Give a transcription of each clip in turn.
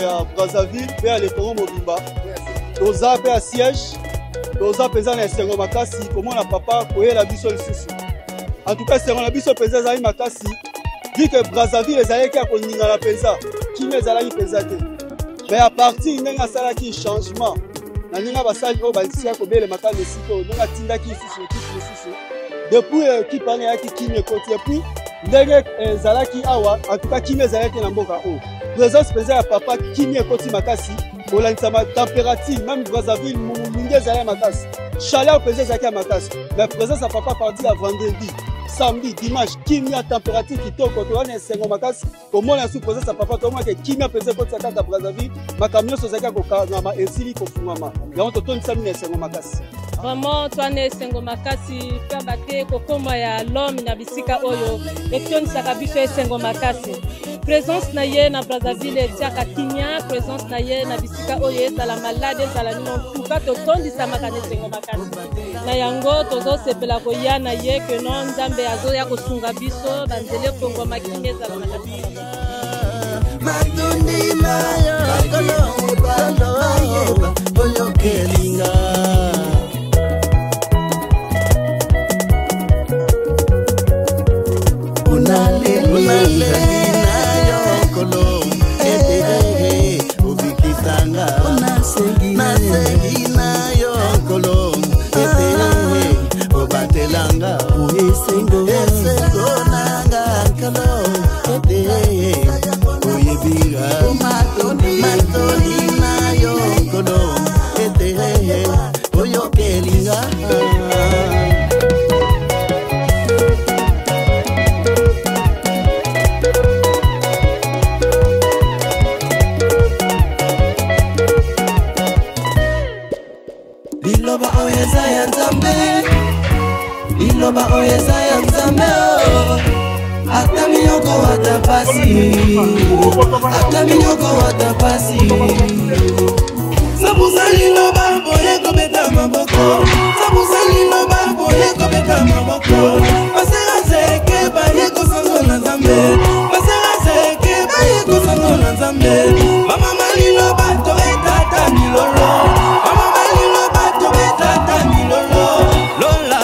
ya Brazzaville pe le Congo mobimba toza pe a siège toza peza na esengo makasi komona papa koyela biso lisusu en tout cas esengo na biso peza ezali makasi vu que Brazzaville ezalaki ya koningana peza kimi ezalaki peza te mais à partir ndenge asalaki changement na ndenge basali oyo balisia kobelemaka lesika oyo ndenge atindaki lisusu depuis équipe wana yaki kimi ekoti epuis ndenge ezalaki awa en tout cas kimi ezalaki na mboka oyo présence peza ya papa kimi ekoti makasi olandisa température même Brazzaville mulungi ezalaki makasi chaleur peza ezalaki ya makasi mais présence ya papa parti ya vendredi samedi dimanche kimi ya température kitoko towana esengo makasi komona su présence ya papa tomona ke kimi peza ekoti kaka Brazzaville makambo nyonso ezalaki kokangama esili kofungama yango totondisami na esengo makasi. Vraiment, toi ne sengo makasi faire battre kokoma ya l'homme na bisika oyo etion sakabiso sengo makasi présence na ye na Brazzaville tiaka kinya présence na ye na bisika oyo ezala malade ezala nino tuka totondisa makane sengo makasi na yango tozo sepela koya na ye que non nzambe azo ya kosunga biso banzele kongo makinye ezala makasi Matundi mayo kolo oyo kelinga Iloba oyeza ya nzambe ata minyoko watapasi sabuzali loba boye kobeta maboko sabuzali loba boye kobeta maboko basera zeke baye kosango na nzambe basera zeke baye kosango na nzambe mama malilo bato etata milolo mama malilo bato etata milolo lola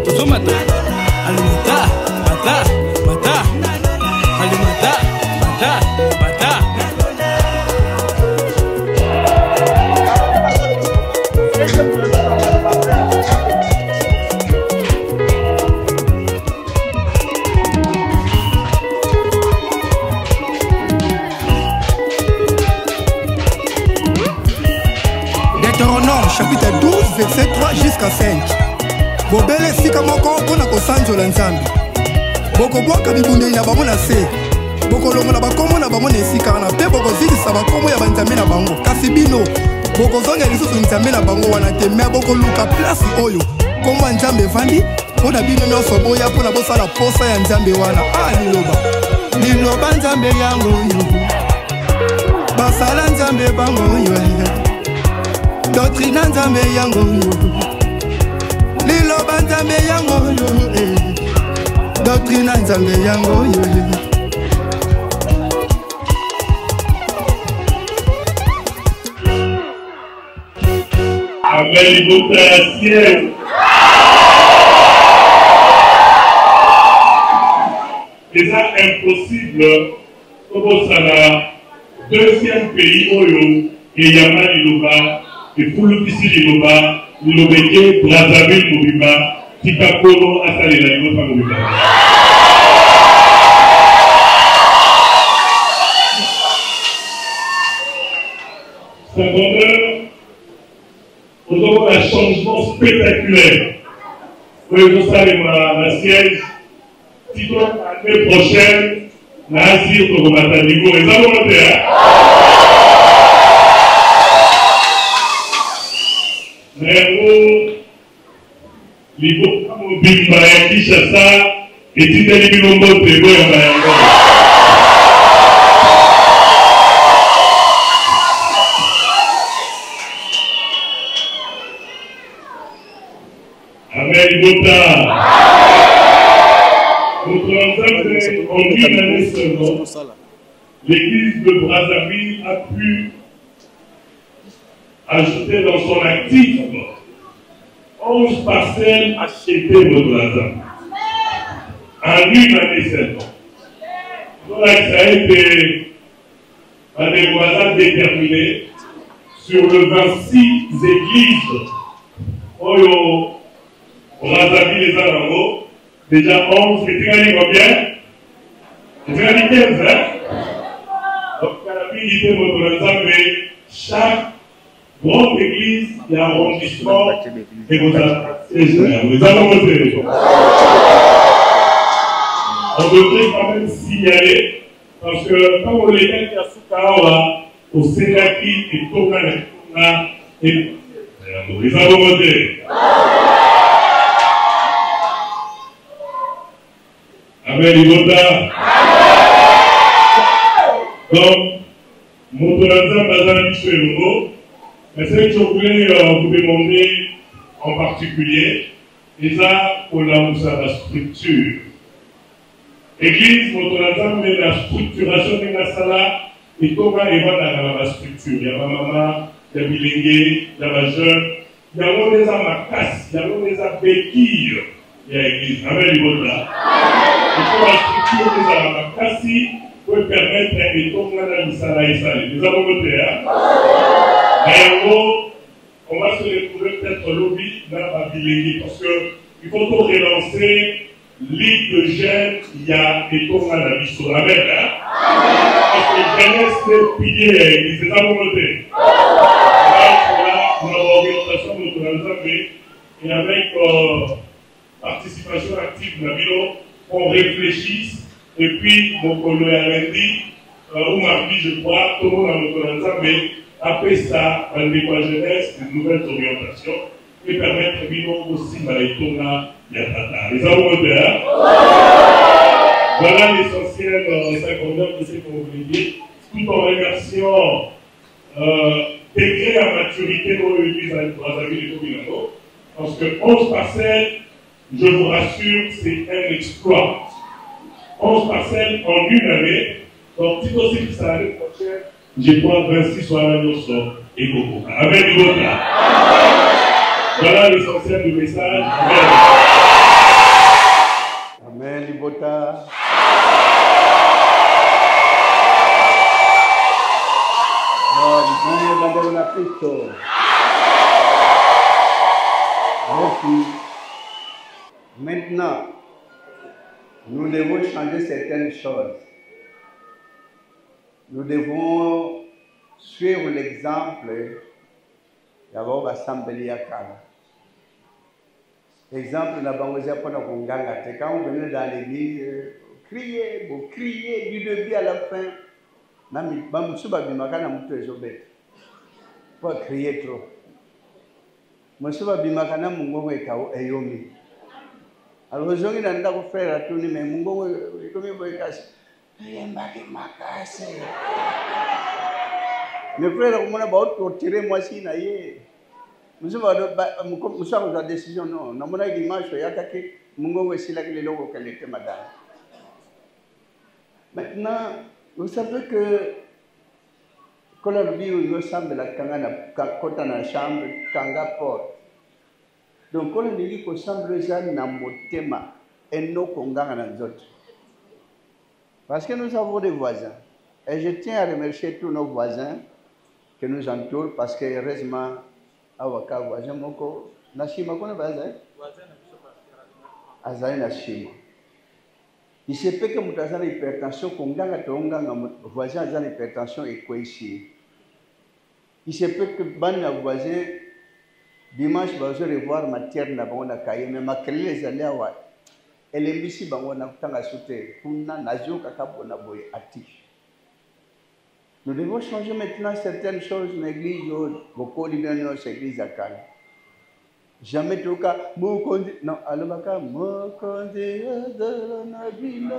tuzumata alimata mata alimata mata Deutéronome chapitre 12 verset 3 jusqu'à 5. Bobele sika moko mpona kosanzola nzambe bokobwaka bibundeli na bango na se bokolongola bakombo na bango na esika wana mpe bokozikisa bakombo ya banzambe na bango kasi bino bokozonga lisusu nzambe na bango wana te me bokoluka plasi oyo kombo ya nzambe evandi mpona bino nyonso boya mpona bosala posa ya nzambe wana liloba nzambe yango oyo basala nzambe bango oyo doctrine nzambe yango oyo liloba nzambe yango oyo doctrine nzambe yango oyo avec l'hypothèse c'est ça impossible comme ça la deuxième pays oyo et yama liloba et fulukisi liloba Lobeke, Brazzaville, Mobimba, Tikakoro, Asale, la Yopa, Mobimba. Secondaire, nous avons un changement spectaculaire. Vous savez, ma siège, si l'année prochaine, la Asie, au Matanigo, les volontaires. Mais liboka mobimba ya Kinshasa etindeli bilombo pego ya mayango une année seulement, l'église de Brazzaville a pu ajouter dans son actif 11 parcelles achetées au Brazzaville. En une année seulement. Donc ça a été par des voisins déterminés sur le 26 églises au Brazzaville les Alango. Déjà 11, c'est gagné combien? C'est gagné 15, hein? Donc, il y a chaque grande église et arrondissement et vous allons voter. On devrait quand même signaler, parce que quand on les met à Soukawa, au Sénaki et Tongana, et nous allons voter. Amen, Ibota. Donc, Motolanza Bazan Michel, mais ce que je voulais vous demander en particulier, et ça, pour la structure. Église, Motolanza, mais la structuration de la sala, et comment il va dans la structure. Il y a ma maman, il y a Bilingue, il y a ma jeune, il y a des amakas, il y a des abéquilles, il y a l'église. Amen, Ibota. Et pour la structure des amakas, peut permettre de tomber dans le salaire. Nous avons voté, hein? Mais en gros, on va se retrouver peut-être lobby dans la Bilingue parce qu'il faut tout relancer l'île de jeunes, il y a des tombes dans la vie sur la mer, hein? Parce que jeunesse, c'est pilier, nous avons voté. Là, on a l'organisation de l'Alzheimer et avec participation active de la bureau, on réfléchisse. Et puis, mon collègue a dit, ou mardi, je crois, tout le monde a notre mais après ça, dans les jeunesse, de nouvelles orientations, et permettre aussi dans les tournas, Yatata. Les avons voté, hein? Voilà l'essentiel secondaire de ce qu'on voulait dire, tout en remerciant degré à maturité de l'église à Brazzaville et Tobinano, parce que 11 parcelles, je vous rassure, c'est un exploit. 11 parcelles en une année. Donc, si aussi que ça l'année prochaine, j'ai pas 26 sur la notion et beaucoup. Amen, Ibota. Voilà l'essentiel du message. Amen, Ibota. Maintenant, nous devons changer certaines choses. Nous devons suivre l'exemple d'abord l'Assemblée à Kala. Exemple, quand vous venez dans l'église, vous criez du début à la fin. Il faut crier trop. Alors, je vais vous faire à tourner, mais mon mes frères, on va tirer moi si naïe. Nous sommes dans la décision, non. Nous avons dimanche, il y a attaqué Mungo et Sila qui est logo qu'elle était madame. Maintenant, vous savez que quand on vit au ensemble de la Kangana, quand on a la chambre, Kanga porte. Donc, quand on dit qu'on semble déjà dans le thème, et nous qu'on gagne dans autres. Parce que nous avons des voisins. Et je tiens à remercier tous nos voisins qui nous entourent, parce que heureusement, Awaka voisin moko nashima kona voisin azali nashima. Il se peut que mtu azana hypertension konganga tonganga voisin azana hypertension et quoi ici. Il se peut que ban na voisin dimanche va se revoir matière na bango na kaye mais makelele ezali awa elembisi bango na kutanga soute kuna nazoka kabona boye actif. Nous devons changer maintenant certaines choses dans l'église, beaucoup de l'église à Kala. Jamais tout cas, non, alobaka, mokondi de la nabina.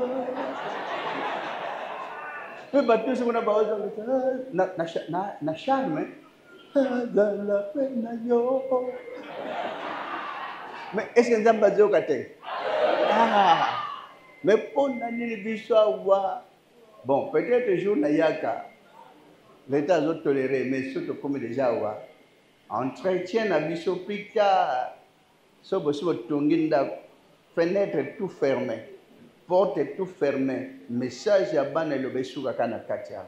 Peu battu ce qu'on a parlé, na charme, dans la peine yo. Mais est-ce que nous avons pas dit au côté? Ah, Mais pour nani biso awa, bon, peut-être jour na yaka, l'État a toléré, mais surtout comme déjà awa, entretien na biso plus tard, so boso tonginda, fenêtre tout fermé, porte tout fermée, message à ban et le besou kana katia.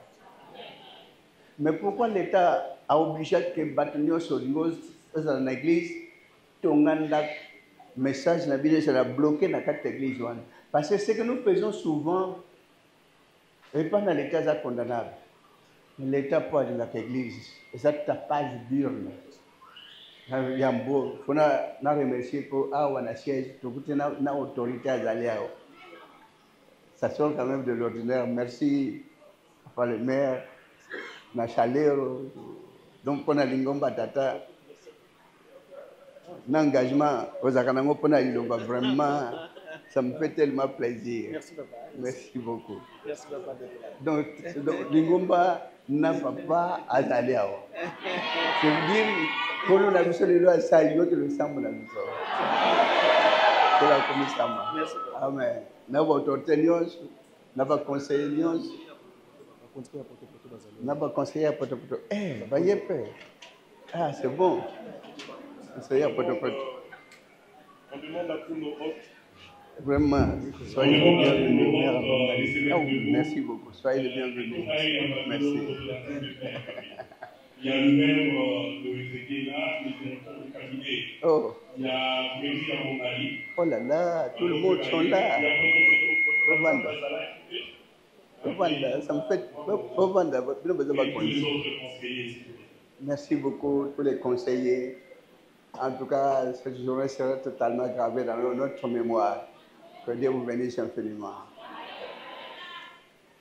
Mais pourquoi l'État a obligé que bâtonniers sur l'église, tonganda message na biso sera bloqué dans cette église? Parce que ce que nous faisons souvent, et pas dans l'État, c'est condamnable. L'État pas de l'église, c'est tapage d'urne. Il y a un beau, il faut remercier pour avoir un siège, pour une autorité à Zaliao. Ça sort quand même de l'ordinaire. Merci à le maire, na chaleur, donc pour la lingomba tata, l'engagement aux akanango pour la lingomba, vraiment, ça me fait tellement plaisir. Merci papa. Merci beaucoup. Merci papa. Donc lingomba n'a pas à Zaliao. Je veux dire, pour nous la mission de l'eau à Salio que le sang de la mission. Pour la commission. Merci. Amen. Nous avons autorité, nous avons conseiller. Nous avons conseillé à Poto-Poto. Eh, voyez peu. Ah, c'est bon. Conseiller à Poto-Poto. On demande à tous nos hôtes. Vraiment, soyez les bienvenus. Oh, merci beaucoup. Soyez les bienvenus. Merci. Il y a le maire de Ezekiel là, le directeur du cabinet. Oh. Il y a Mary à Montali. Oh là là, tout le monde sont là. Ovanda, ça me fait. Ovanda, merci beaucoup tous les conseillers. En tout cas, cette journée sera totalement gravée dans notre mémoire. Que Dieu vous bénisse infiniment.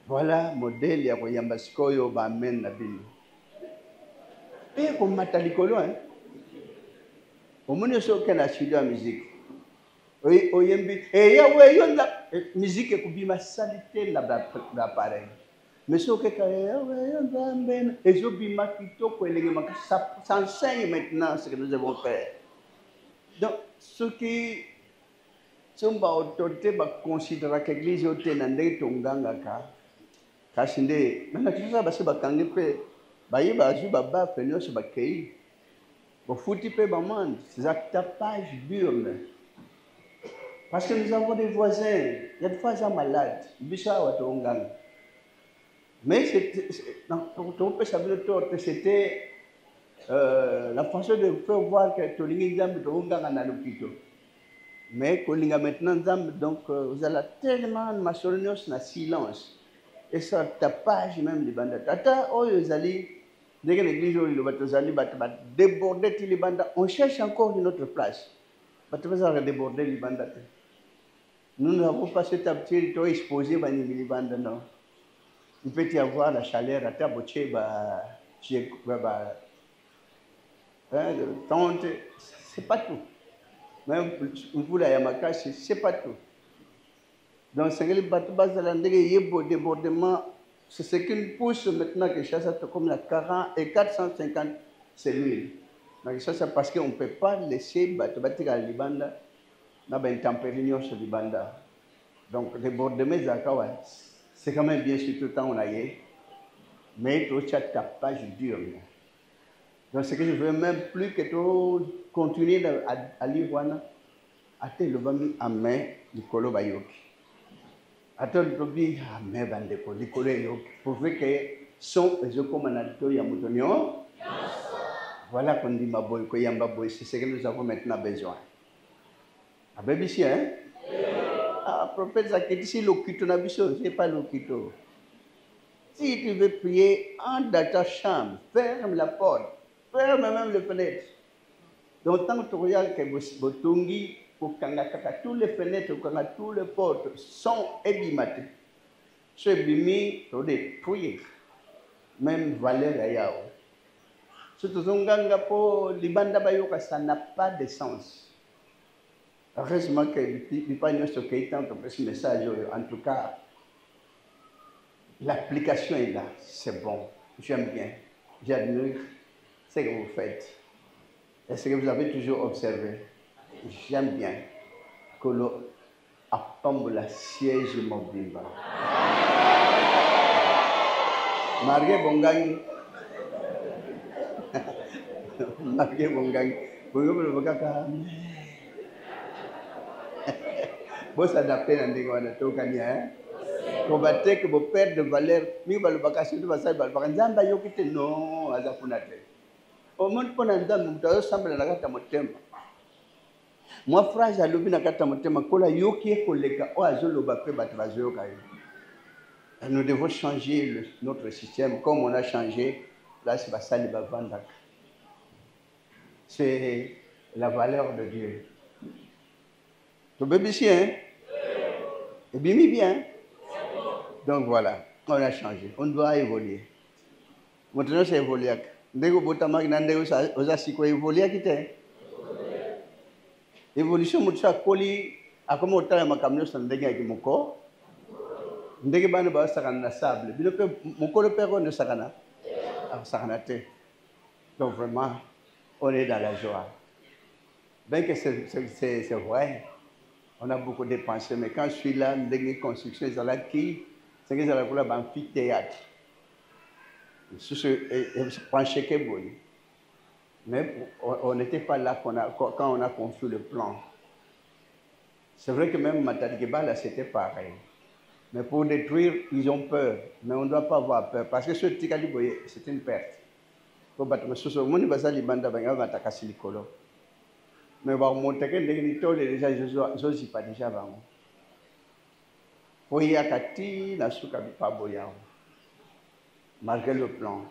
Voilà, modèle ya koyamba sikoyo ba men na bino. Et comme matalikolo, hein. Au moins, il y a la musique. Oui, et il y a la musique qui est salité l'appareil. Mais ce que et je dis que ça enseigne maintenant ce que nous avons fait. Donc, ce qui sont autorités considèrent que l'église est nandé tonganga ka. Kashinde, maintenant tout ça parce que bakangé pe, bayi bazu baba fenyo se bakei. Bo fouti pe baman, c'est un tapage d'urne. Parce que nous avons des voisins, il y a des voisins malades, bisha wa tonganga. Mais c'était la façon de faire voir que Tolingi Zambi tonganga na l'hôpital. Mais Kolinga maintenant donc vous allez tellement maçonnios na silence. Et ça tapage même les bandes. Tata ils allaient dès que l'église le batozali bat déborder les bandes. On cherche encore une autre place. Batozali déborder les bandes. Nous n'avons pas cet habitude de exposer les bandes non. Il peut y avoir la chaleur à tabocher tente, c'est pas tout. Même pour la Yamaka, c'est pas tout. Donc, c'est que les bateaux débordement, c'est ce qui nous pousse maintenant que ça comme la 40 et 450 cellules. Donc, ça, c'est parce qu'on ne peut pas laisser les bateaux à l'Ibanda dans une température sur l'Ibanda. Donc, les débordement, c'est quand même bien sûr tout le temps on a eu. Mais tout ça tapage dur. Donc, ce que je veux même plus que tout continuer à lire, à le bambi à main du colo bayoki. Attends, le bambi à main bandeko, du colo yoki. Pour voir que son et je commande à Moutonio. Voilà qu'on dit ma boy, Koyamba boy, c'est ce que nous avons maintenant besoin. Ah, ben, ici, hein? Ah, prophète Zaketi, si l'okito n'a biso, c'est pas l'okito. Si tu veux prier, entre dans ta chambre, ferme la porte. Ferme même les fenêtres. Donc, tant que tu regardes que Botungi, toutes les fenêtres, toutes les portes sont ébimées. Ce bimi, tu dois prier. Même valeur à Yao. Surtout, ça n'a pas de sens. Heureusement que les pagnes sont ce message. En tout cas, l'application est là. C'est bon. J'aime bien. J'admire ce que vous faites. Et ce que vous avez toujours observé. J'aime bien. apambola siège mobimba. Margué Bongangi. Margué Bongangi. Vous s'adaptez dans des gens de Tokania, hein? Combattez que vos pères de valeur, mi balubakasi de basai balbakanzamba yokite no azapunate. Au monde pour un dame, vous semble la gata motema. Moi, frère, j'ai l'objet de gata motema, kola yoki e koleka o azolo bape batvazo kai. Nous devons changer notre système comme on a changé là c'est basali bavandak. C'est la valeur de Dieu. Tu peux bien, hein? Et bien. Donc voilà, on a changé. On doit évoluer. Maintenant, c'est évoluer. Dès que vous avez évolué, évolution, vous avez collé à comment vous avez camion sans dégager mon corps. Dès que vous avez un sable, mon corps le père de Sakana. Donc vraiment, on est dans la joie. Bien que c'est vrai, on a beaucoup dépensé, mais quand je suis là, dans construction, c'est là qui, c'est que j'ai un amphithéâtre. Je prends chèque bon. Mais on n'était pas là quand on a construit le plan. C'est vrai que même Matadikeba, là, c'était pareil. Mais pour détruire, ils ont peur. Mais on ne doit pas avoir peur. Parce que ce Tikali, c'est une perte. Pour battre le sous monde, il va s'allier banda banga bataka silicolo. Mais on va monter que les gens déjà je suis pas déjà avant. Pour y akati la souka pas boyant. Malgré le plan.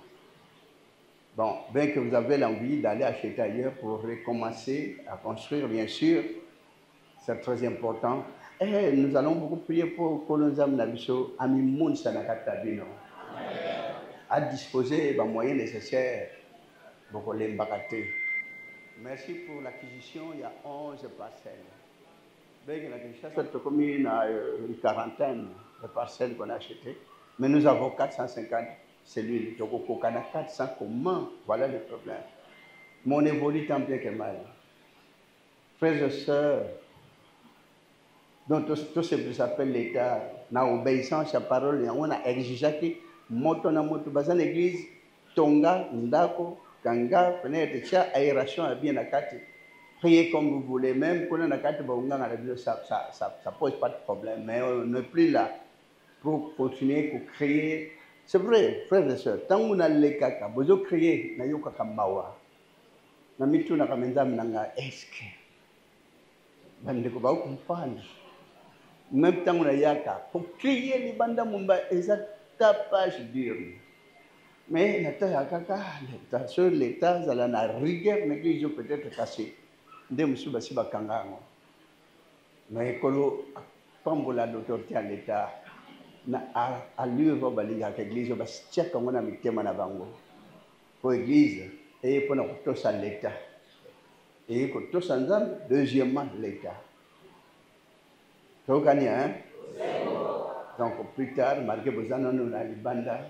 Bon, bien que vous avez l'envie d'aller acheter ailleurs pour recommencer à construire, bien sûr, c'est très important. Et nous allons beaucoup prier pour que nos âmes n'abissent à mi-monde sanakatabino. À disposer des moyens nécessaires pour les mbakater. Merci pour l'acquisition, il y a 11 parcelles. Bien que l'acquisition soit comme une quarantaine de parcelles qu'on a achetées, mais nous avons 450 cellules. Donc, on a 400 comment? Voilà le problème. Mon évolue tant bien que mal. Frères et sœurs, donc tout ce qui s'appelle l'État, na obéissance à la parole, on a exigé que moto na moto dans l'église, tonga, ndako, kanga, fenêtre, tia aération à bien la carte. Priez comme vous voulez, même quand on a carte ça pose pas de problème, mais on n'est plus là pour continuer pour créer. C'est vrai, frères et sœurs, tant qu'on a les caca, vous créez na yoka kamawa. Na mitu na kamenzam nanga eske. Bande ko ba comprendre. Même temps on a yaka pour créer les bandes mumba exacta page dire. Mais la terre kaka, sur l'état ça la rigueur l'église peut-être cassé. Ndem suba siba kangango. Mais kolo pambola d'autorité à l'état. Na allure balinga ka église ba tchaka ngona mitema na bango pour église et pour notre ça l'état et pour tout ça deuxièmement l'état donc hein donc plus tard malgré besoin nous na libanda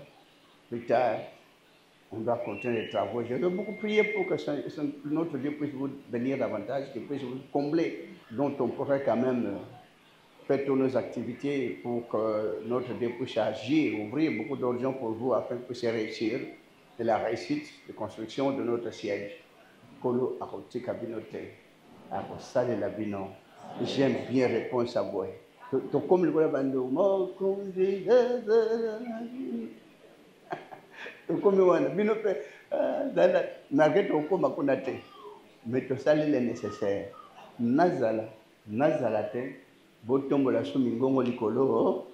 plus tard on doit continuer les travaux. Je veux beaucoup prier pour que notre Dieu puisse vous bénir davantage, qu'il puisse vous combler, dont on pourrait quand même faire toutes nos activités pour que notre Dieu puisse agir, ouvrir beaucoup d'horizons pour vous afin que vous puissiez réussir de la réussite de construction de notre siège. Kolo akoti kabinote, akosale la bino. J'aime bien répondre à vous. Comme le bando, mo kundi, comme on bino pe, malgré tout comme akonate, mais tout ça il est nécessaire. Nazala te. Botombo la sumingongo likolo,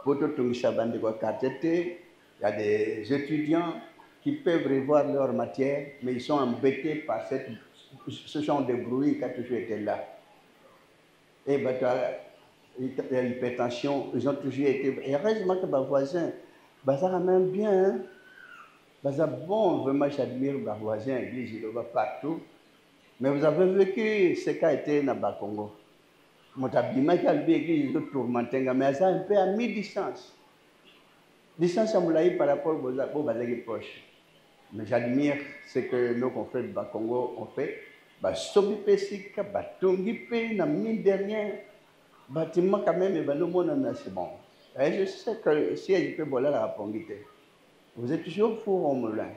boto tungisa bande kwa quartier. Il y a des étudiants qui peuvent revoir leur matière, mais ils sont embêtés par ce genre de bruit qui a toujours été là. Et l'hypertension, ils ont toujours été. Et heureusement que mes voisins, ça ramène bien. Ça bon, vraiment j'admire mes voisins, l'église, il va partout. Mais vous avez vécu ce qui a été dans le Congo. Motabima qui a l'église de tourmentenga, mais ça un peu à mi-distance. Distance à Moulaï par rapport aux bazagi proches. Mais j'admire ce que nos confrères du Congo ont fait. Sobi Pesika, Batungi Pe, la mine dernière. bâtiment quand même, c'est bon. Et je sais que si je peux voler la rapongité, vous êtes toujours fou au moulin.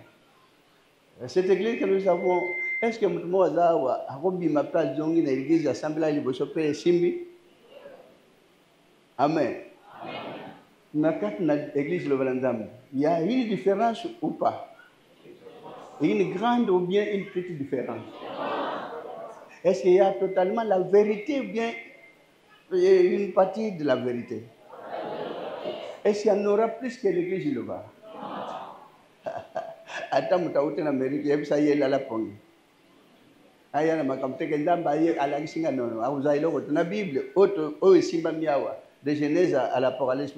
Cette église que nous avons, est-ce que nous avons ma place dans l'église assemblée de Bossopé et Simbi? Amen. Dans l'église de Valandam, il y a une différence ou pas? Une grande ou bien une petite différence? Est-ce qu'il y a totalement la vérité ou bien une partie de la vérité? Est-ce qu'il y en aura plus que l'église de Lova? Attends, tu as été en Amérique, il y a eu la pongue. Il y a la Bible, de Genèse à l'Apocalypse.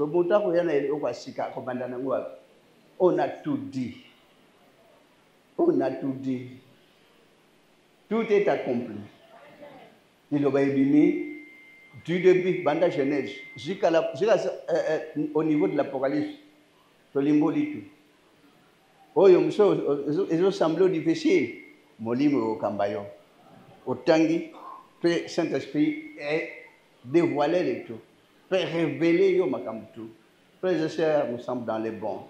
On a tout dit. On a tout dit. Tout est accompli. Il a été du début, banda Genèse, au niveau de l'Apocalypse. Ils ont semblé difficile. Molimo au Kambayo. Au Tangi, le Saint-Esprit est dévoilé le tout. Peut révéler yo makamtu. Frères et sœurs, nous sommes dans les bons.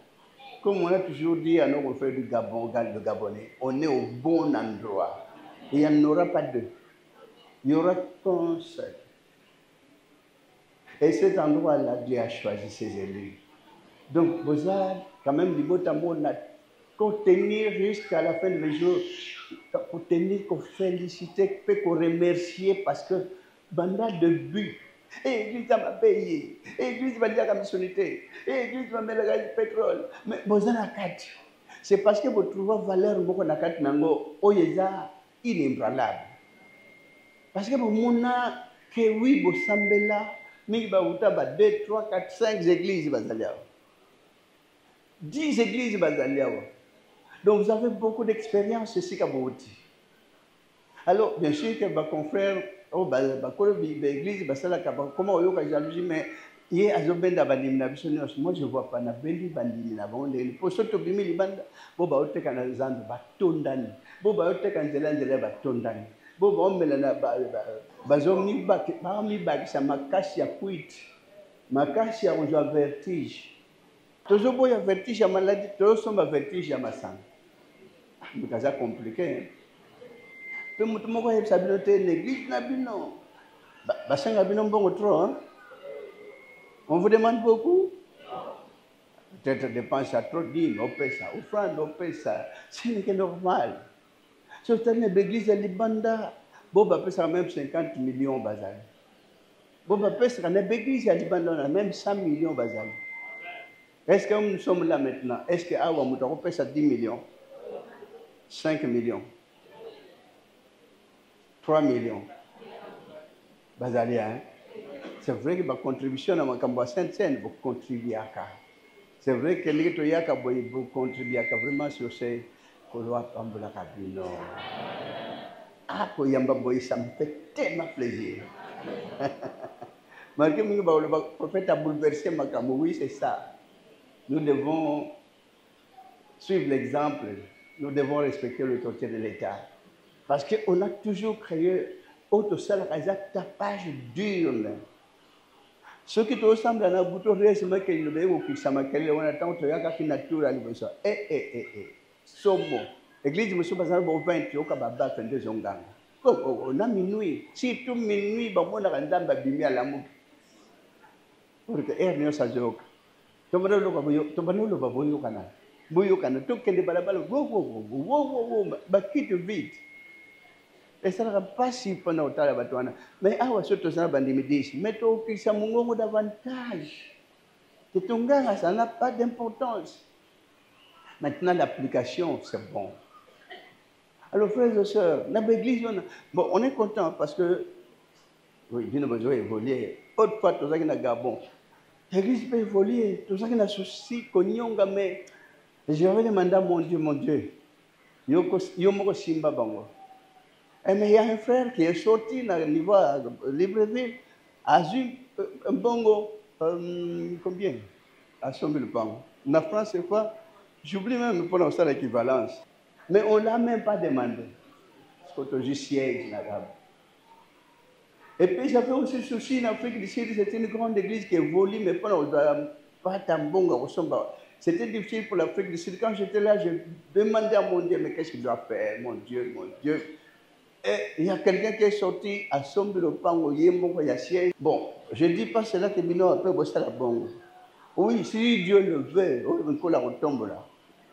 Comme on a toujours dit à nos frères du Gabon, de Gabonais, on est au bon endroit. Et il n'y en aura pas deux. Il y aura qu'un seul. Et cet endroit-là, Dieu a choisi ses élus. Donc, vous avez quand même du beau tambour, pour tenir jusqu'à la fin du jour, pour tenir, qu'on féliciter, qu'on remercier, parce que, banda de but, l'église m'a payé, l'église m'a dit la commissionnité, l'église m'a mis le pétrole. Mais vous avez la carte. C'est parce que vous trouvez valeur beaucoup la carte, oyeza inébranlable. Parce que vous avez que oui, vous semblez là, mais vous avez 2, 3, 4, 5 églises. 10 églises. Donc vous avez beaucoup d'expérience ici à Bouti. Alors, bien sûr que mes confrères, l'église, comment on a jalousie, mais il y a des moi je ne vois pas, pour ce que vous vertige. Toujours il y a vertige à maladie, toujours il vertige à ma sang. C'est compliqué. Tout le monde a une l'église n'a non. On vous demande beaucoup. Peut-être dépense à trop dire, on paie ça, offrande, on paie ça. C'est normal. Sur l'église à Libanda, Bob a ça même 50 millions bazal. Bob a ça l'église à Libanda, même 100 millions bazal. Est-ce que nous sommes là maintenant? Est-ce que Awa Moutaro paie ça 10 millions? 5 millions? 3 millions? Bazalia, hein? C'est vrai que ma contribution à ma Kamba Sainte-Seine, vous contribuez à ça. C'est vrai que les gens vous contribuent à ça vraiment sur ces couloirs Pambola Kabino. Ah, Koyamba Boy, ça me fait tellement plaisir. Malgré que le prophète a bouleversé ma Kamba, oui, c'est ça. Nous devons suivre l'exemple, nous devons respecter l'autorité de l'État. Parce qu'on a toujours créé autre seul tapage dur. Ce qui te ressemble à un bouton récemment qu'il ne veut pas que on attend que la nature a besoin. Somo. L'église me souhaite à 20 au Kababa fait 2 ongang. On a minuit. Si tout minuit, on a un dame babimi à la mouque. Pour que air ne soit joke. Tomanolo baboyo kana. Boyo kana. Tout que les balabala. Wow. Bah quitte vite. Et ça n'a pas si pendant le temps de Batouana. Mais awa surtout ça bandimidis. Mais au qui ça mongo davantage. Que ton gars ça n'a pas d'importance. Maintenant l'application c'est bon. Alors frères et sœurs, l'église bon on est content parce que oui, Dieu n'a besoin d'évoluer. Autrefois tout ça qui n'a Gabon. L'église peut évoluer, tout ça qui n'a souci konyonga mais je vais demander mon Dieu. Yomoko simba bango. Mais il y a un frère qui est sorti dans le niveau de Libreville, a eu un bongo, combien? À 100 000 pounds. En France, c'est quoi? J'oublie même de prononcer l'équivalence. Mais on ne l'a même pas demandé. Parce qu'on a juste siège là-bas. Et puis j'avais aussi souci en Afrique du Sud, c'est une grande église qui évolue, mais pas tant bon. C'était difficile pour l'Afrique du Sud. Quand j'étais là, je demandais à mon Dieu, mais qu'est-ce qu'il doit faire, mon Dieu, mon Dieu. Et il y a quelqu'un qui est sorti à Sombilo Pango, Yembo, Yassier. Bon, je ne dis pas cela que Bino après Bossa la bongo. Oui, si Dieu le veut, on la retombe là.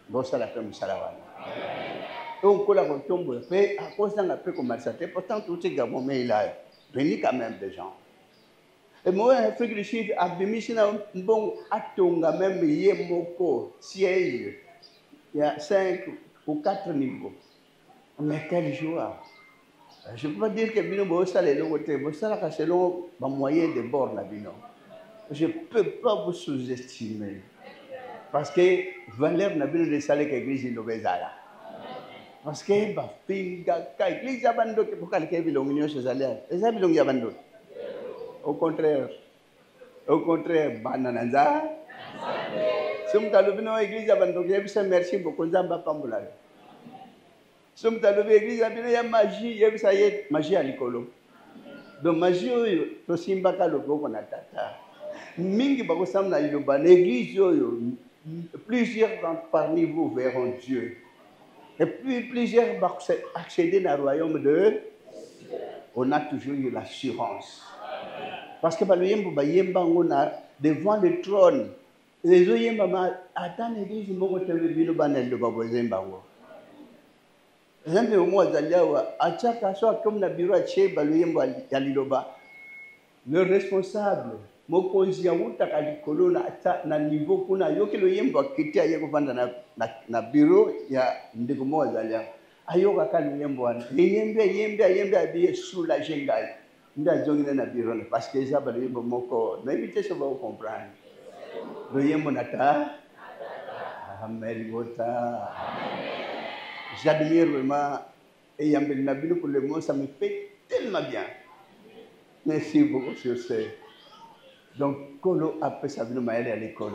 Bossa la femme Salavana. On la retombe là. Mais à cause d'un appel comme ça, pourtant tout est gabon, mais il a venu quand même des gens. Et moi, en Afrique du Sud, à Bémichina, bon, à Tonga même, Yemoko, siège. Il y a 5 ou 4 niveaux. Mais quelle joie! Je ne peux pas dire que Bino Bossa est l'autre côté. Bossa c'est selon ma moyen de bord la Bino. Je ne peux pas vous sous-estimer. Parce que valeur n'a pas de salaire que l'église est là. Parce que l'église a abandonné pour quelqu'un qui est chez Zalea. Les amis l'ont abandonné. Au contraire, banananza. Si vous avez l'église abandonnée, vous avez merci beaucoup. Zamba Pambola. Si vous avez l'église abandonnée, il y a magie, il y a magie à l'école. Donc magie, c'est aussi un bacalo qu'on a tata. Mingi bakosam na liloba l'église plusieurs parmi vous verront Dieu. Et puis plusieurs vont accéder dans le royaume de Dieu. On a toujours eu l'assurance. Parce que devant le trône, les gens qui attendent l'église, ils vont te dire banel de Babozembango. Les gens qui à chaque fois comme le bureau à Liloba, le responsable, mokonzi ya utaka likolo na niveau kuna yoke lo yemba kiti aye kovanda na bureau ya ndeko mo azalia ayoka kali yembo wana yembe abi soulager ngai nda jongina na bureau parce que ça ba le yembo moko na éviter ça va comprendre lo yembo nata amen gota j'admire vraiment et yambel na bino pour le moment ça me fait tellement bien. Merci beaucoup sur ce. Donc, Kolo après ça vient à l'école.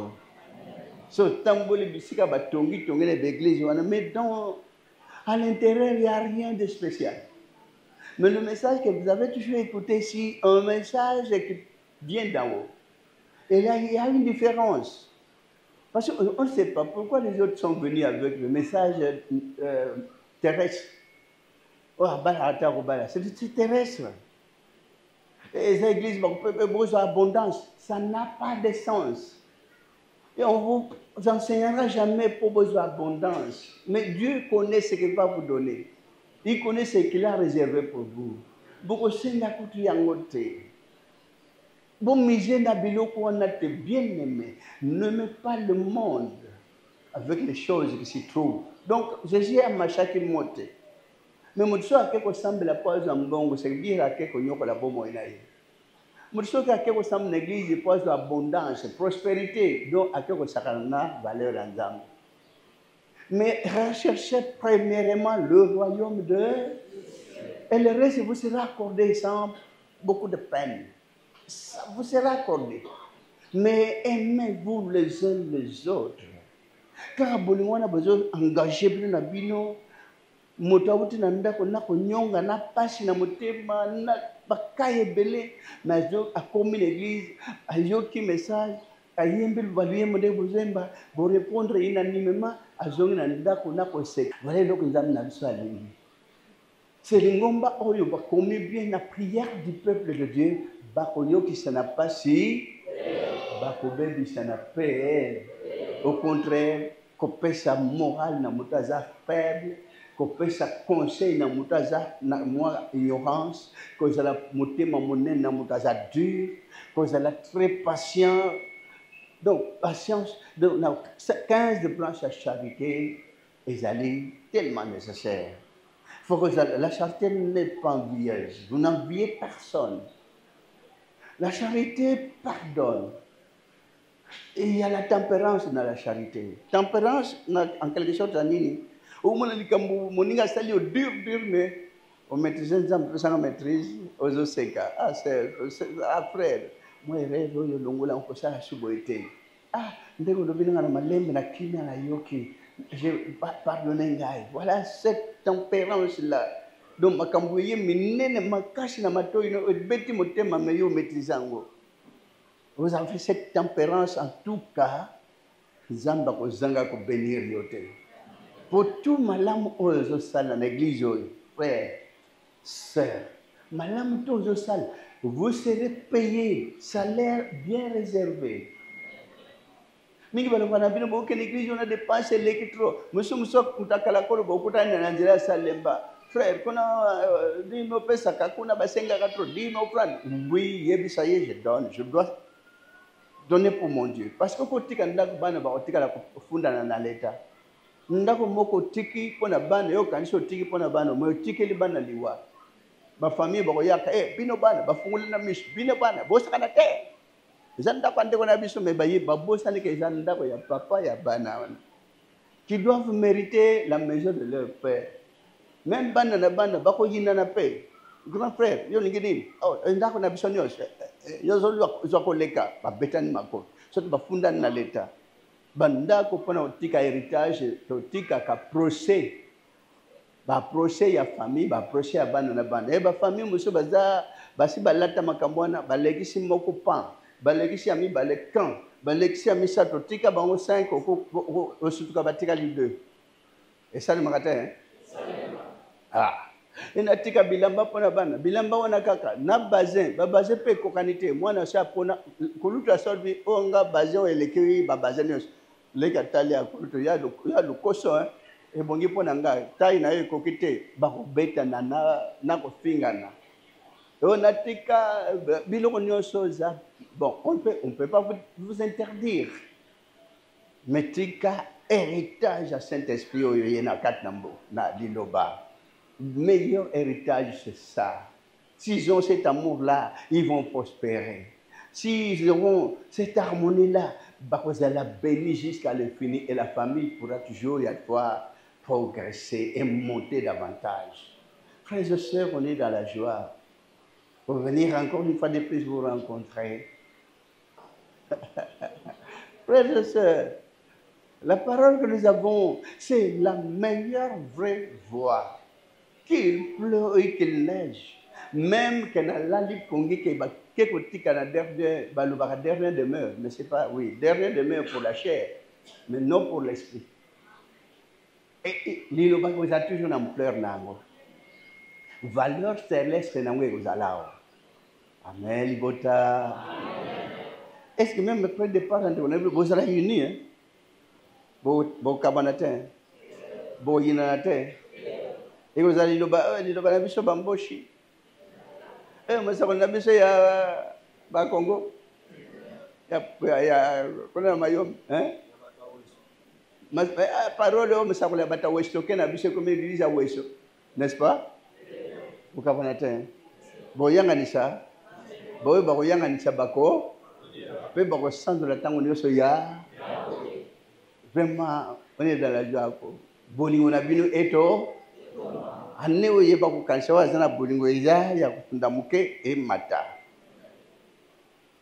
So, tamboli bisika batongi tongi les églises, mais à l'intérieur il n'y a rien de spécial. Mais le message que vous avez toujours écouté ici, un message qui vient d'en haut. Et là, il y a une différence. Parce qu'on ne sait pas pourquoi les autres sont venus avec le message terrestre. Oh, c'est terrestre. Les églises ont besoin d'abondance. Ça n'a pas de sens. Et on ne vous enseignera jamais pour besoin d'abondance. Mais Dieu connaît ce qu'il va vous donner. Il connaît ce qu'il a réservé pour vous. Beaucoup de choses sont bon, misé na biloko on a été bien aimé. N'aimez pas le monde avec les choses qui s'y trouvent. Donc, Jésus a machaké monté. Mais mon Dieu a quelque semble la pose en bon, c'est dire à quelque chose la bonne moyenne. Mon Dieu a quelque semble l'église il pose l'abondance, prospérité, donc à quelque chose na valeur en âme. Mais recherchez premièrement le royaume de et le reste vous sera accordé sans beaucoup de peine. Ça vous sera accordé. Mais aimez-vous les uns les autres. Car on a besoin d'engager dans la vie. Motawuti na ndako na konyonga na pasi na motema na bakaye belé mais a commis l'église a yoki message a yembe valuer mode bozemba pour répondre unanimement a zongi na ndako na kosek voilà donc nous avons besoin de c'est l'ingomba oyo ba commis bien la prière du peuple de Dieu ba koyoki ça n'a pas si ba kobebi ça n'a pas au contraire kopesa morale na mutaza faible qu'on sa conseil na mutaza na moi ignorance que ça la motema monene na mutaza dur que ça la très patient donc patience donc 15 de planches à charité est allé tellement nécessaire. Faut que la charité n'est pas envieuse, vous n'enviez personne. La charité pardonne. Et il y a la tempérance dans la charité. Tempérance en quelque sorte à nini. Au moins, moninga sali au dur, mais on maîtrise sans maîtrise aux oseka. Ah, c'est frère. Moi, je rêve au longola, on peut ça suboité. Ah, ndeko dobina na malembe na kimia na yoki. Je pardonne ngai. Voilà cette tempérance là. donc makambo ye minene makasi na matoi no beti motema meyo maîtrisango. Vous avez cette tempérance en tout cas, Zamba ko zanga ko bénir yote. Pour tout malam ozo sal dans l'église, frère, sœur, malam ozo sal, vous serez payé, salaire bien réservé. Mingi bana bana bino bo ke l'église on a dépensé l'électro. Monsieur Moussok mutakala kolo bo kutana na njira salemba. Frère, kuna dino pesa kakuna basenga katro dino plan. Oui, yebi ça y est, je donne, je dois donner pour mon Dieu. Parce que kotika ndako bana ba otika la kufunda na leta. Ndako moko tiki pona bana yo kanisa tiki pona bana mo tiki li bana liwa. Ba famille ba yaka bino bana ba fungula na mish bino bana bosa kana te. Zanda kwande kona biso me bayi ba bosa ni ke zanda ko ya papa ya bana wana. Qui doivent mériter la maison de leur père. Même bana na bana ba ko yina na pe. Grand frère, yo ngini oh ndako na biso nyos. Yo zo ko leka ba betani mako. Soto ba funda na leta. Banda ko pona otika héritage, otika ka procès. Ba procès ya famille, ba procès ya bana na bana. Ba famille muso baza basi balata makambwana, balekisi moko pan, balekisi ami balekan, balekisi ami sato tika bango 5 au sutuka batika li 2. Et ça le matin ah. Ina tika bilamba pona bana, bilamba wana kaka na bazin, ba bazin pe kokanité, mwana sa pona kuluta solvi onga bazin elekiri ba bazin nyos. Leka tali ya kuluto ya lo koso et bongi pona nga tai na yo kokite ba ko beta na ko fingana. On a tika biloko nyonso za bon, on peut pas vous interdire. Mais tika héritage à Saint-Esprit oyo yena katnambo na liloba. Meilleur héritage, c'est ça. S'ils ont cet amour-là, ils vont prospérer. S'ils auront cette harmonie-là, vous allez bénir jusqu'à l'infini et la famille pourra toujours y avoir progresser et monter davantage. Frères et sœurs, on est dans la joie. Pour venir encore une fois de plus vous rencontrer. Frères et sœurs, la parole que nous avons, c'est la meilleure vraie voix. Qu'il pleut et qu'il neige, même que dans l'ali kongi que la dernière demeure, mais c'est pas, oui, dernière demeure pour la chair, mais non pour l'esprit. Et l'île vous a toujours en pleurs nango. Valeur céleste nango vous allez. Amen, libota. Est-ce que même après le départ, vous allez réunir, hein? Vous cabanatez, vous yinanatez. Et vous allez le biso bamboshi. Mais ça on a biso ya ba Congo. Ya kuna mayom, hein? Mais parole mais ça on a bata westo kena biso comme l'église à westo. N'est-ce pas? Vous cabanatez. Boyanga ni ça. Boy ba boyanga ni ça bako. Pe ba ko sando la tango nyoso ya. Vraiment on est dans la joie. Boni on a bino eto. Aneo yeba kukansha wazana bolingo ya kufunda muke et mata.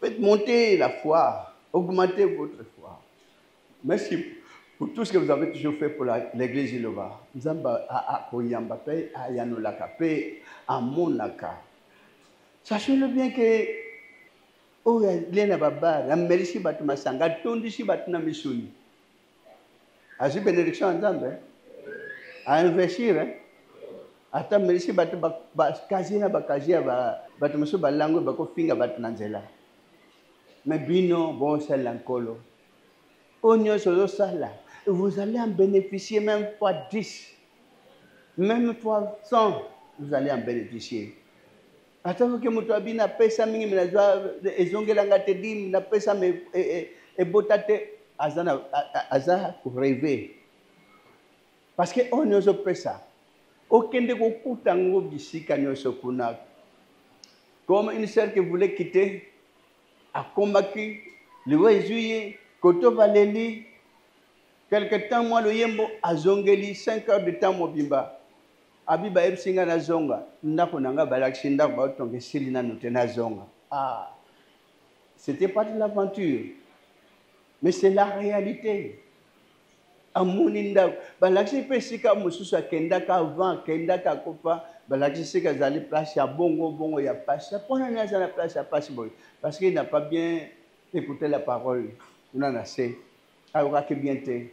Faites monter la foi, augmentez votre foi. Merci pour tout ce que vous avez toujours fait pour l'église Ilova. Nzamba a koyamba pe a yanolaka pe a monaka. Sachez-le bien que oh lena baba la merisi batu masanga tondi si batu na misuni. Asi bénédiction nzambe. À investir, hein? Ata merisi batu bakazina bakazia batu musu balango bako finga batu nanzela. Mais bino bon c'est l'ancolo. Onyo solo sala. Vous allez en bénéficier même fois 10. Même fois 100, vous allez en bénéficier. Ata que mutu abina pesa mingi minazwa ezongela ngate dim na pesa me e botate aza rêver. Parce que on nous fait ça. Aucun de vos coups tango bisika nyoso kuna. Comme une sœur qui voulait quitter, a combattu, le 8 juillet, Koto Valeli, quelque temps, moi, le yembo, a zongeli, 5 heures de temps, mobimba. Abiba Epsinga na zonga, Nakonanga Balaksinda, Batonge Silina Nutena zonga. Ah, c'était pas de l'aventure, mais c'est la réalité. amoni ndako balakisi mpe esika mosusu akendaka avant akendaka akufa balakisi esika ezali place ya bongo ya pasi mpona nini aza na place ya pasi boye parce qu'il n'a pas bien écouté la parole kuna na se ayokaki bien te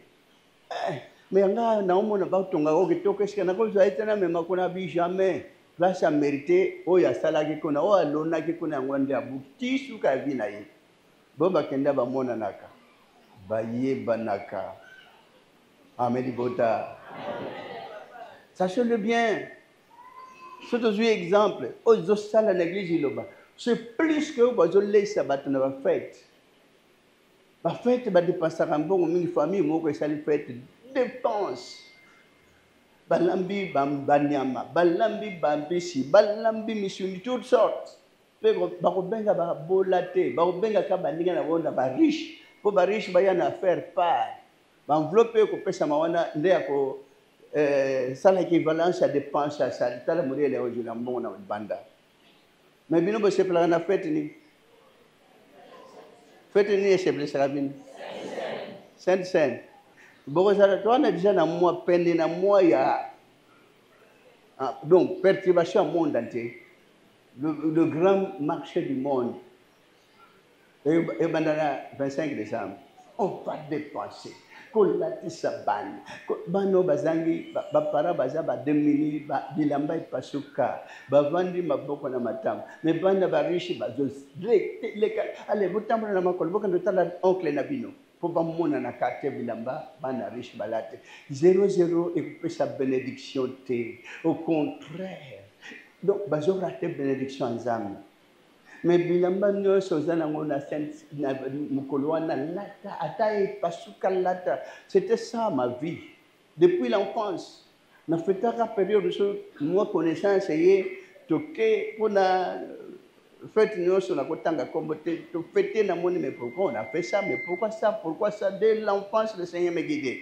mais yanga naomona batongaka kitoko esika nakozwa ete namema kuna bi jamais place ya mérité oyo asalaki kuna oyo alonaki kuna yango nde abuki ti suka ya vi na ye bo bakende bamonanaka bayebanaka amen bota sachez-le bien c'est un exemple ozosala na église iloba c'est plus que bazolesa bato na bafete bafete badepensaka mbongo mingi famille moko esali fete dépense balambi banyama balambi bambisi balambi misuni toutes sortes mpe bakobenga babola te bakobengaka baninga na bonda bariche mpo bariche baya na affaire part baenveloppe ekopesama wana nde yako sala équivalence ya dépense ya sali tala modele oyo na mbongo na banda mais bino bosepelaka na fete ni esepelesaka bino sainte sainte bokozala towana déjà na mois pende na mois ya donc perturbation ya monde entier le grand marché du monde ebanda na 25 décembre on va dépenser kolatisa bana bazangi bapara baza bademini bilamba epasuka bavandi maboko na matama me bana barishi bazoleka ale botambola na makolo bokando tala oncle na bino mpo bamona na quartier bilamba bana riche balate 00 ekopesa bénédiction te au contraire donc bazorate bénédiction ya nzambe mais bilamba nyonso oza nango na mokolo wana lata ata epasuka lata c'était ça ma vie depuis l'enfance nafetaka période so mwa connaissance ye toke mpona fête nyonso nakotanga kombo te tofete namoni mais pourquoi on a fait ça mais pourquoi ça dès l'enfance le Seigneur me guidait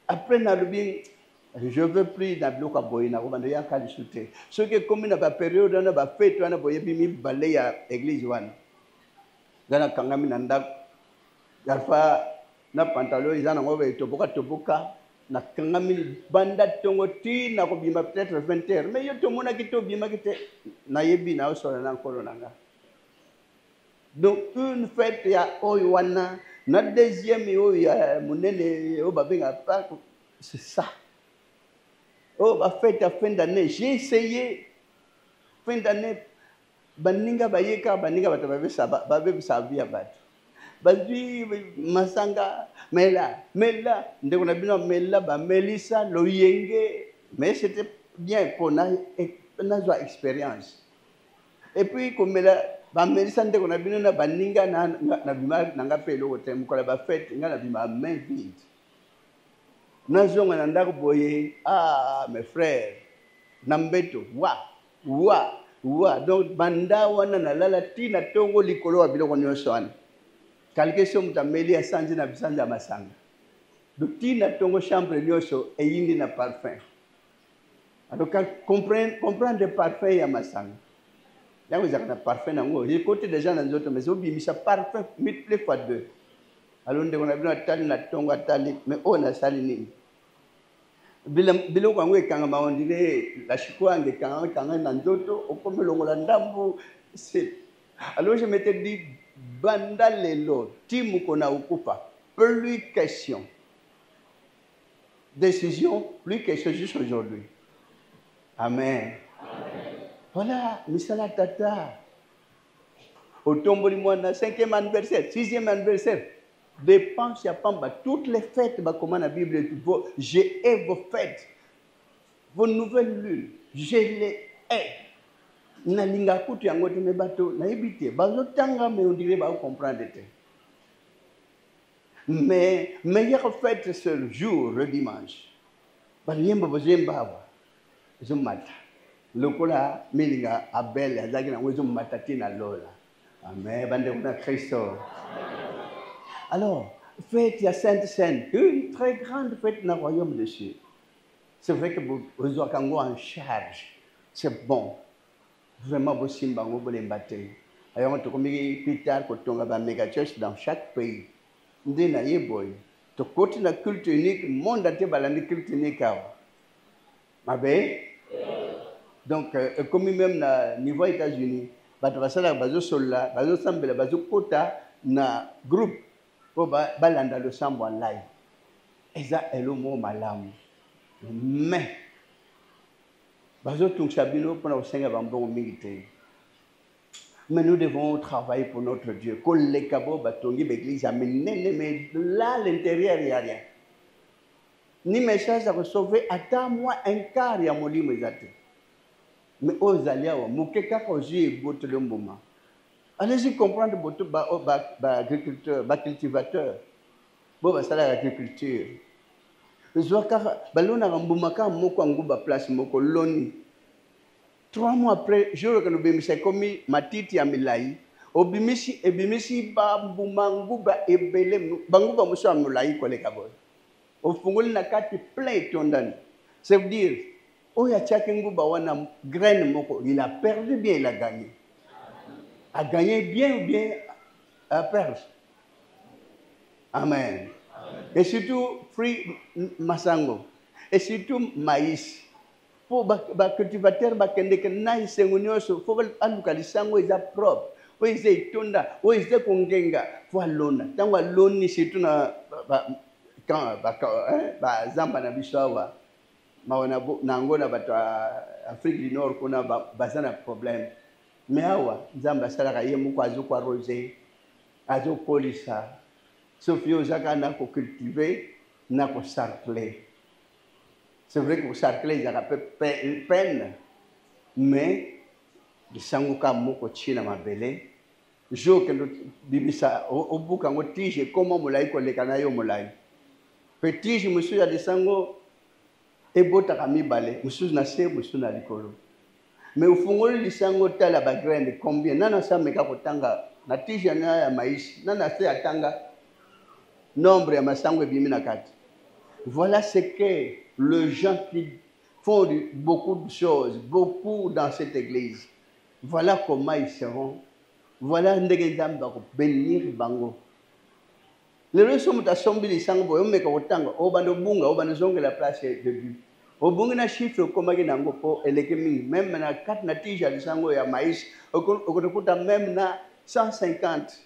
après nalobi je veux plus na biloko boye na kobanda ya kalisu te soki komi na baperiode wana bafete wana boyebi mibale ya église wana nga na kangami na ndako alfa na pantalon eza nango toboka na kangami banda tongo ti na kobima peut-être 20 heures mais yo tomonaki tobimaki te nayebi na osola na nkolo na nga donc une fête ya oyo wana na deuxième oyo ya monene oyo babenga pa c'est ça. Oh, bah fête à fin d'année, j'ai essayé. Fin d'année, baninga bayeka, baninga batababe sa vie abat. Bazui masanga, mela, ndeko na bino mela ba melisa loyenge, mais c'était bien pour na joie expérience. Et puis comme mela ba melisa ndeko na bino na baninga na bima nanga pelo ko tem ko la ba fête ngana bima main vide. Nazonga na ndako boye mes frères nambeto wa donc banda wana nalala tina tongo likolo wa biloko nyonso wana kalike so mutameli ya sanji na bisanja masanga donc tina tongo chambre nyonso eyindi na parfum alors comprendre parfum ya masanga yango zaka na parfum nango j'ai côté déjà na nzoto mais obimisa parfum multiplié fois 2 alors ndeko na bino atali na tongo atali mais on a sali nini biloko yango ekangama on dirait la chikwange ekangama na nzoto okomi longola ndambu alors je m'étais dit banda lelo ti mokona okufa plus question décision plus question juste aujourd'hui amen voilà misala tata otomboli mwana 5e anniversaire 6e anniversaire dépense ya pamba toutes les fêtes comme la Bible j'ai vos fêtes vos nouvelles lunes je les ai na linga kutu yango te me bato na ebité bazotanga mais on dirait ba comprendre te mais meilleure fête c'est le jour le dimanche balimba bozemba zomata lokola milinga abel azaki na wezo matati na lola amen bande kuna Kristo. Alors, fête ya Sainte-Sainte, une très grande fête dans le royaume de Dieu. C'est vrai que vous avez en charge. C'est bon. Vraiment, vous avez un baptême. Alors, on a Peter, quand on a une méga church dans chaque pays. On a boy. to côté na culte unique monde entier balandi culte unique awa mabe donc comme même na niveau États-Unis bato basala bazo sola bazo sambela bazo kota na groupe po balanda le sambo en live eza elomo malamu mais bazo tungsa bino pona osenga bambongo mingi te. Mais nous devons travailler pour notre Dieu. Quand les cabos batongi l'église mais là à l'intérieur il n'y a rien. Ni message à sauver attends moi un quart ya molimo ezate. Mais aux alliés mukeka kozi boto le moment. Allez-y comprendre boto ba agriculteur, ba cultivateur. Bo ba sala agriculture. Zoaka balona ngambumaka moko nguba place moko loni. 3 mois après, je reconnais que comme matiti amilai, obimisi ebimisi bambumanguba ebele banguba muso amulai kole kaboy. Au fungoli na kati plein tondani. Ça veut dire, oya chakenguba wana graine moko, il a perdu bien, il a gagné. A gagné bien ou bien a perdu. Amen. Et surtout fruit masango. Et surtout maïs. Pour ba cultivateur ba kende ke na isengunyoso fo aluka lisango eza propre o eze itonda o eze kongenga fo alona tango aloni surtout na ba zamba na bisawa mawana nango na bato Afrique du Nord kuna bazana problème mais awa zamba salaka yemu kwa zo kwa rosé azo polisa sofio zaka na ko cultiver na ko sarcler. C'est vrai que vous sarclez, il y a un peu peine, mais le sanguka moko china mabele, jo que le bibisa au bout quand on tige comment molai ko le kanayo molai. Petit je me suis à des sango et bota kami balé, monsieur na se monsieur na likolo. Mais au fond le sango tala ba graine combien nana sa meka kotanga na tige na ya maïs nana se atanga nombre ya masango bimi na kati. Voilà ce que les gens qui font beaucoup de choses, beaucoup dans cette église. Voilà comment ils seront. Voilà ndegedam bako bénir bango. Le resto mutasombi lisango boyo meka otanga obando bunga obando zonge la place de but. Obunga na chiffre comme nango po elekemi même na 4 na tija lisango ya maïs okokuta même na 150.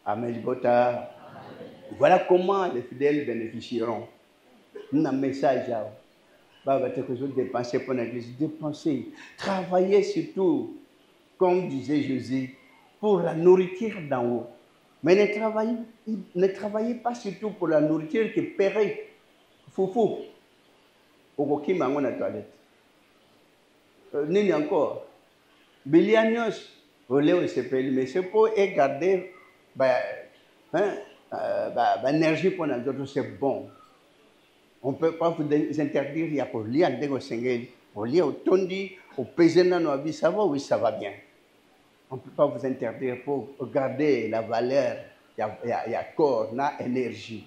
Amen bota. Voilà comment les fidèles bénéficieront. Un message à dépenser pour l'église, dépenser, travailler surtout, comme disait Jésus, pour la nourriture d'en haut. Mais ne travaillez pas surtout pour la nourriture qui périt. Foufou. Au qui m'a la toilette. Nini encore. Bilianios, Oléo s'appelle, mais c'est pour garder l'énergie pour nous autres, c'est bon. On ne peut pas vous interdire, il y a pour lire au Sengel, pour lire au Tondi, au Pézena, ça va, oui, ça va bien. On ne peut pas vous interdire pour garder la valeur, il y a corps, il y a énergie.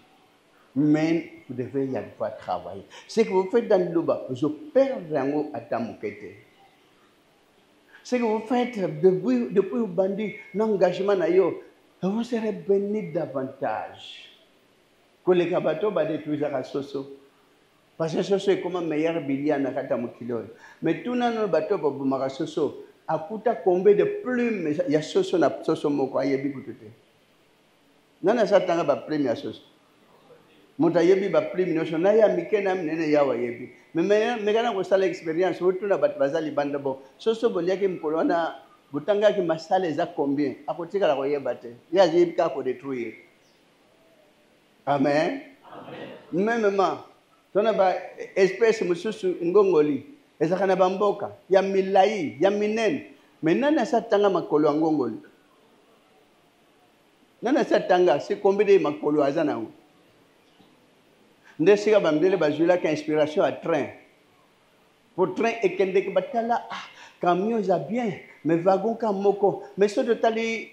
Mais vous devez y avoir travailler. Ce que vous faites dans le bas, vous perdez un à Tamukete. Ce que vous faites depuis le bandit, l'engagement, vous serez bénis davantage. Que les kabato va détruire la soso. Parce que soso est comme un meilleur billet à Katamukilo. Mais tout le monde bateau pour Boumara soso. A coûté combien de plumes il y a soso na soso moko ayebi kutute. Nana satanga ba plume ya soso. Mota yebi ba plume noso na ya mikena mnene ya wa yebi. Mais kana ko sala expérience wotu na bat bazali banda bo. Soso boliaki mkolo na butanga ki masala za combien akotika la ko yeba te. Ya yebi ka ko détruire. Amen. Même tona ba espèce mususu ngongoli ezakana bamboka ya milai ya minene menana satanga makolo ya ngongoli nana satanga c'est combien de makolo azana ngo ndesika bambele bazula ka inspiration à train pour train ekende ke batala camion za bien mais wagon ka moko mais ce de tali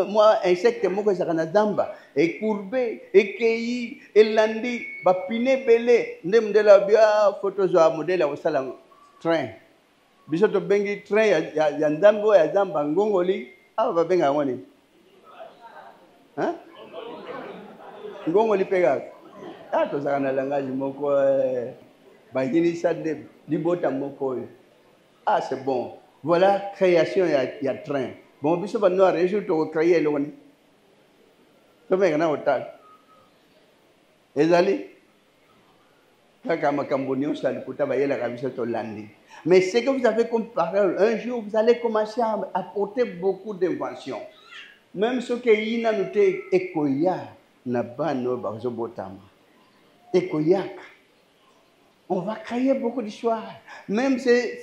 moi insecte moko za kana damba et courbé et kei elandi ba pine belé ndem de la bia photo za modèle au sala train biso to bengi train ya ndambo ya zamba ngongoli aba benga ngoni hein ngongo lipeka ah tozaka na langage moko bakinisa de libota moko ah c'est bon voilà création ya train bon biso ba no résoudre to créer le woni to me na hotel ezali kaka makambo nyonso alikuta bayela kabisa to landi. Mais ce que vous avez comme parole, un jour vous allez commencer à apporter beaucoup d'inventions. Même ce que yina noté ekoya na bano bazo botama. Ekoyak. On va créer beaucoup d'histoires. Même c'est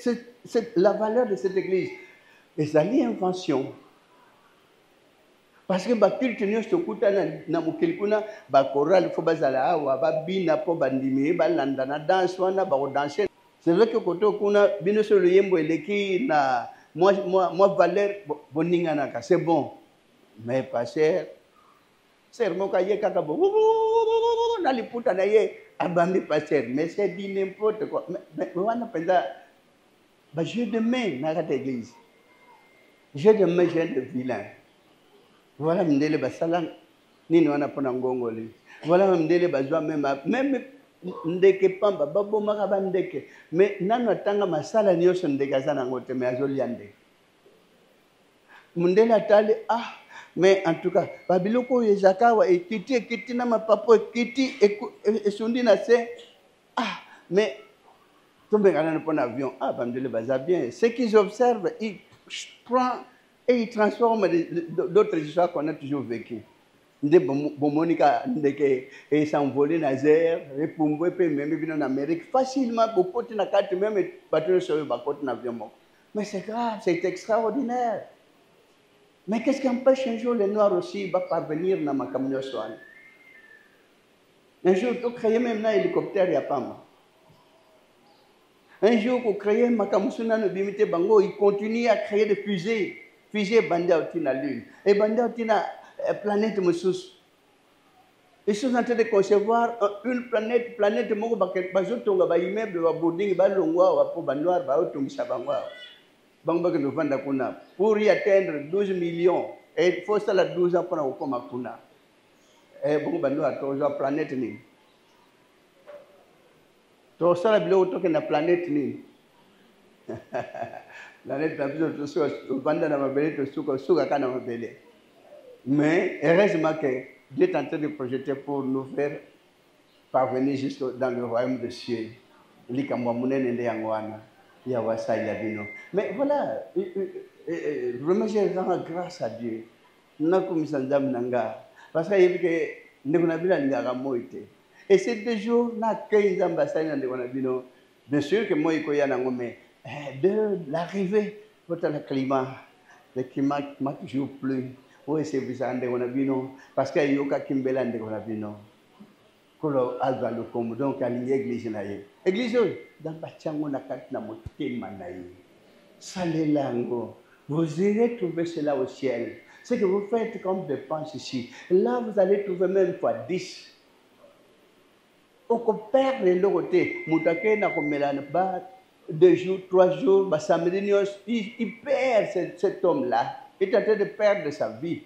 la valeur de cette église. Et ça une invention. Parce que ba culte nyonso kuta na mokili kuna ba choral fo bazala awa ba bina po bandimi ba landa na danse wana ba danser. C'est vrai que quand on a bien sûr le yembo eleki na moi valeur boninga naka c'est bon mais pas cher c'est mon kaye kaka bon na liputa na ye abambi pas cher mais c'est dit n'importe quoi mais on a pensa ba jeu de main na cette église jeu de main jeu de vilain voilà mndele basala nini wana pona ngongoli voilà mndele bazwa même ndeke pamba babomaka bandeke mais nano atanga masala nyonso ndeke aza nango te mais azolia ndeke mundele atali ah mais en tout cas babiloko oyo ezaka awa ekiti na mapapo ekiti esundi na se ah mais tombengana mpona avion ah bamndele baza bien ce qu'ils observent ils prennent et ils transforment d'autres histoires qu'on a toujours vécues. Nde bomonika ndeke et s'envoler dans l'air et pour et même venir en Amérique facilement beaucoup na carte même bateau sur bakote na avion. Mais c'est grave, c'est extraordinaire. Mais qu'est-ce qui empêche un jour les noirs aussi va parvenir dans ma communauté? Un jour tu créer même un hélicoptère ya pamba. Un jour tu créer ma kamusuna no bimité bango, il continue à créer des fusées bandées au tina lune et bandées au tina planète Moussous. Ils sont en train de concevoir une planète moko bazotonga ba immeuble ba boarding ba longwa pour ba noir ba otongisa bangwa. Bangba que nous vanda kuna pour y atteindre 12 millions et il faut ça la 12 ans pour na okoma kuna. Bon ba noir to za planète ni. To ça la bilo to que na planète ni. Planète na biso to so vanda na mabele to suka kana mabele. Mais heureusement que Dieu est en train de projeter pour nous faire parvenir jusque dans le royaume des cieux. Mais voilà, vraiment j'ai rends grâce à Dieu. Parce que et ces 2 jours, bien sûr que moi, de l'arrivée, le climat m'a toujours plu. Oui, c'est bizarre, parce qu'il y a Kimbela de Gonabino. Kolo Alva le Combo, donc à l'église naïe. Église, dans Bachango Nakat Namoté Manaï. Salélango, vous irez trouver cela au ciel. Ce que vous faites comme dépense ici, là vous allez trouver même fois 10. On perd les logotés. Moutake n'a comme Mélane, 2 jours, 3 jours, samedi, il perd cet homme-là. Il est en train de perdre sa vie.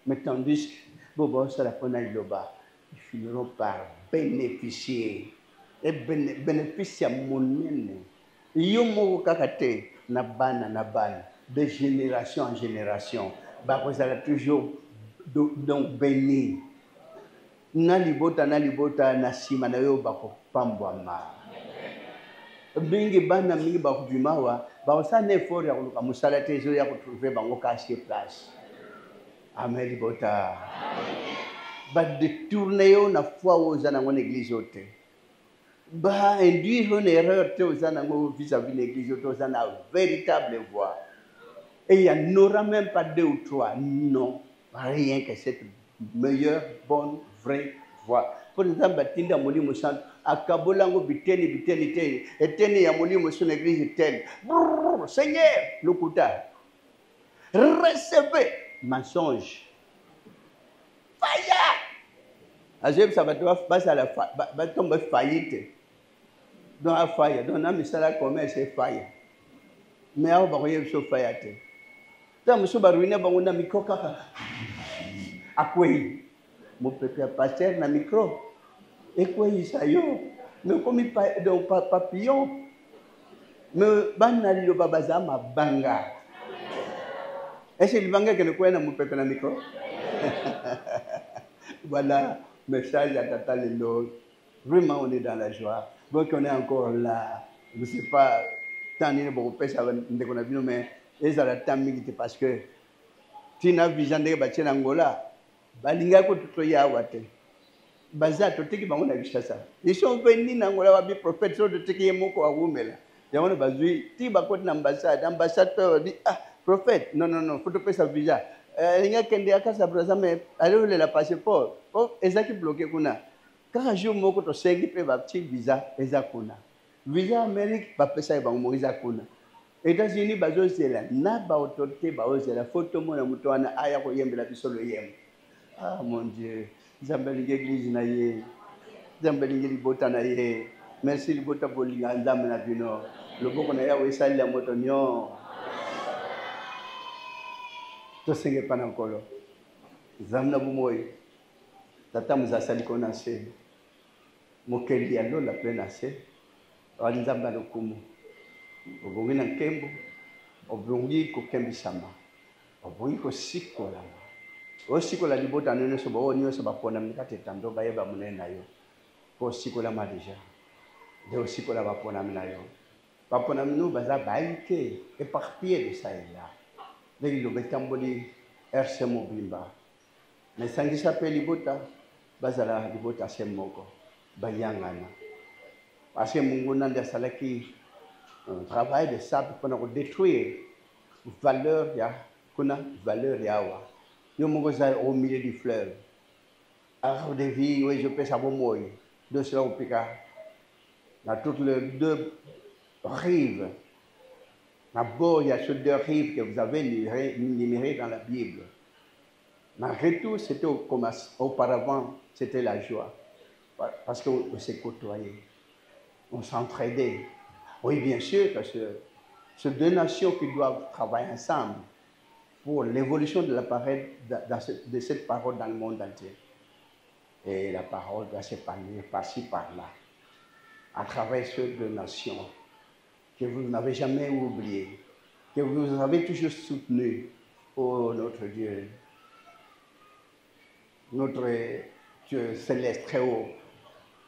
Mais tandis que Bobo Salapona Iloba, ils finiront par bénéficier. Et bénéficier à mon nene. Yomo kakate, nabana, de génération en génération. Vous allez toujours donc béni. Nalibota, nasima na yo bako pambwama. Bingi bana mingi bakubimawa baosa ne effort ya kuluka musala tezo ya kutrouver bango cacher place. Amen bota. Ba détourner yo na foi aux ana ngone église ote. Ba induire une erreur te aux ana ngo vis-à-vis l'église ote aux ana véritable voie. Et il y en aura même pas 2 ou 3, non, rien que cette meilleure, bonne, vraie voie. Pour exemple, Batinda Molimo Sant, à Kabolango biteni te, eteni ya Molimo son église telle. Seigneur, le kouta. Recevez mensonge. Fire. Azeb ça va passer à la tomber faillite. Dans la faille, dans la misala commerce c'est faille. Mais on va rien sur faillite. Dans monsieur baruine bangona mikoka. Akwei. mon pépé pasteur na micro. Et quoi il ça yo? Mais comme il papillon. Mais banali lo babaza ma banga. Est-ce que le banga que le coin na mon pépé na micro? Voilà, message à Tata Lelo. Vraiment, on est dans la joie. Donc, on est encore là. Je ne sais pas, tant de qu'on a vu, mais ils ont la tamigité parce que si on a vu Jean-Denis Bachel Angola, Balinga ko tout ya wate. Baza to teki bango na bishasa. Ils sont venus en Angola wabi prophète de teki moko wa wumela. Yaona bazui ti bakoti na ambassade dit ah prophète non faut te payer sa visa. Linga kende akasa braza me alole la passeport. Oh ezaki bloqué kuna. Quand je moko to sengi pe ba petit visa ezakuna. Visa Amérique ba pesa ba mo ezakuna. États-Unis bazo zela na ba autorité ba ozela photo mo na muto wana aya ko yembela bisolo yem. Ah mon Dieu, Zambeli l'église na ye. Zambeli libota na ye. Merci libota bolinga ndam na bino. Loboko na ya wesali ya moto nyo. To senge pana nkolo. Zamna bumoyi. Tata muzasali kona se. Mokeli alo la plena se. Wali nzamba lokumu. Obongi na nkembo. Obongi ko kembisama. Obongi ko sikola. O sikola libota nene so ba onyo so ba pona mikate tando ba yeba munena yo. Ko sikola ma deja. De o sikola ba pona mina yo. Ba pona mino baza baike éparpillé de ça et là. Legi lo betamboli RC Mobimba. Mais sangi s'appelle libota bazala libota semoko bayangana. Parce que mungu nande salaki un travail de sable pour détruire valeur ya kuna valeur yawa. Yo mongo za au milieu du fleuve. Arbre de vie, oui, je peux savoir moi. De cela au pika. Dans toutes les deux rives. D'abord, il y a ces deux rives que vous avez numérées dans la Bible. Malgré tout, c'était auparavant, c'était la joie. Parce qu'on s'est côtoyés. On s'entraidait. Oui, bien sûr, parce que c'est deux nations qui doivent travailler ensemble pour l'évolution de la parole, de cette parole dans le monde entier. Et la parole doit s'épanouir par-ci, par-là, à travers ces deux nations que vous n'avez jamais oubliées, que vous avez toujours soutenues. Oh, notre Dieu, notre Dieu céleste, très haut,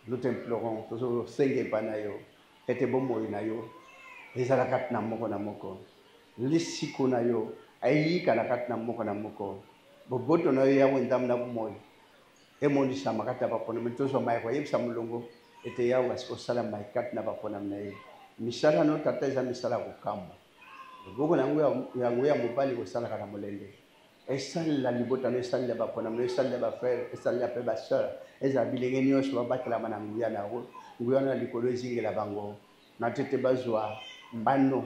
nous t'implorons, toujours, Seigneur Panayo, et te bon moïnayo, les alakat na moko na moko, les sikonayo, ayi kalakat na moko, boboto na ya wendam na moy, et mon isa makata ba pona mento so mai ko yeb samulongo, et ya was ko sala mai kat na ba pona mnaye, misala no tata za misala ko kamba, bogo na nguya mobali ko sala kana molende. Et celle la libota ne sala ba pona mnaye sala ba frère, et sala pe ba sœur, et za bilenge nyos ba bakla mana nguya na ro, nguya na likolo zingela bango, na tete bazwa mbano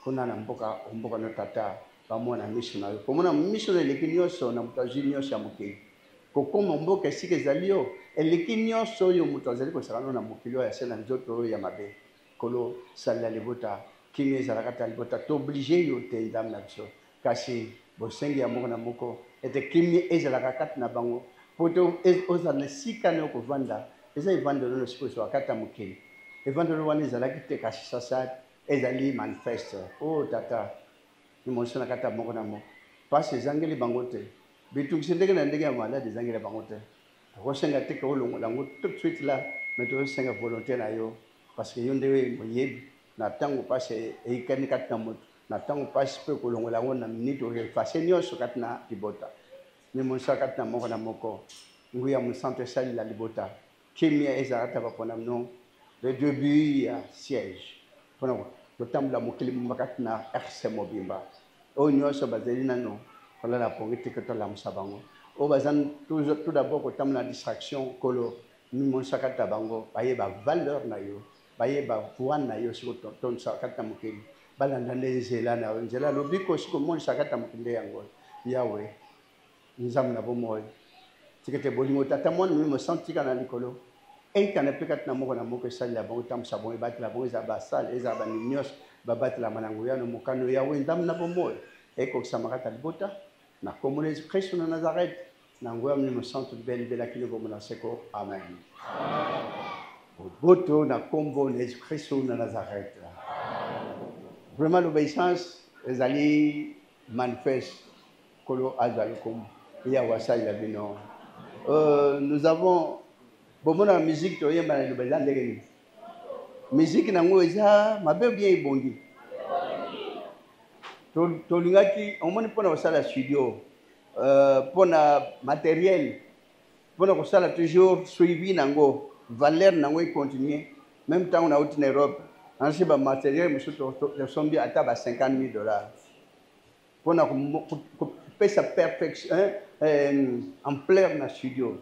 kuna na mboka no tata pamona missionnaire komona missionnaire lekinyoso na mutazini yoso amuke kokoma mboka sike zalio elekinyoso yo mutazali ko sakano na mukilo ya sena nzoto ya mabe kolo sala libota kinye zarakata libota to obligé yo te ndam na biso kasi bosengi ya moko na moko ete kimye ezalaka na bango poto ozana sika no kovanda eza ivanda no siko so akata mukili ivanda no wani zalaki te kasi sasa ezali manifeste. Oh tata, ni monsi na kata moko na moko. Parce zangeli bangote. Bitu kisendeke na ndenge ya malade zangeli bangote. Rosenga teke olongo lango tout de suite là, mais to senga volonté na yo parce que yondewe moyebi na tango passe e ikani kata moto. Na tango passe pe kolongo lango na minute o face nyoso katna libota. Ni monsi kata moko na moko. Nguya mu centre sali la libota. Kimia ezarata ba pona non. Le début à siège. Le temps de la mokili makati na RC Mobimba. O nyoso bazeli nano. Voilà la politique que la musabango. O bazan tout d'abord au temps de la distraction kolo ni mon sakata bango baye ba valeur na yo. Baye ba voix na yo sur ton sakata mokili. Balanda nezela na nzela lobiko siko mon sakata mokili yango. Yawe. Nzam na bomoy. Tikete bolingo tata mon me senti kana likolo. Et quand on peut être namoko na moko sali la bango tam sabon bat la bango za basal eza ba ninyos ba bat la mananguya no mokano ya wendam na bomoy et ko samarata libota na komone Christ na Nazareth Nangoya me centre ben belakile ko mona seko. Amen. Boto na combo Jésus-Christ na Nazareth. Vraiment l'obéissance ezali manifeste kolo azali comme ya wasa ya bino. Nous avons bon la musique to yemba na l'obéissance ndenge. Musique nango eza mabe bien ibongi. To lingaki omoni pona wasala studio pona matériel pona kosala toujours suivi nango valeur nango continuer même temps on a out en Europe ensuite ba matériel monsieur to sombi ata ba $50,000 pona ko pesa perfection en plein na studio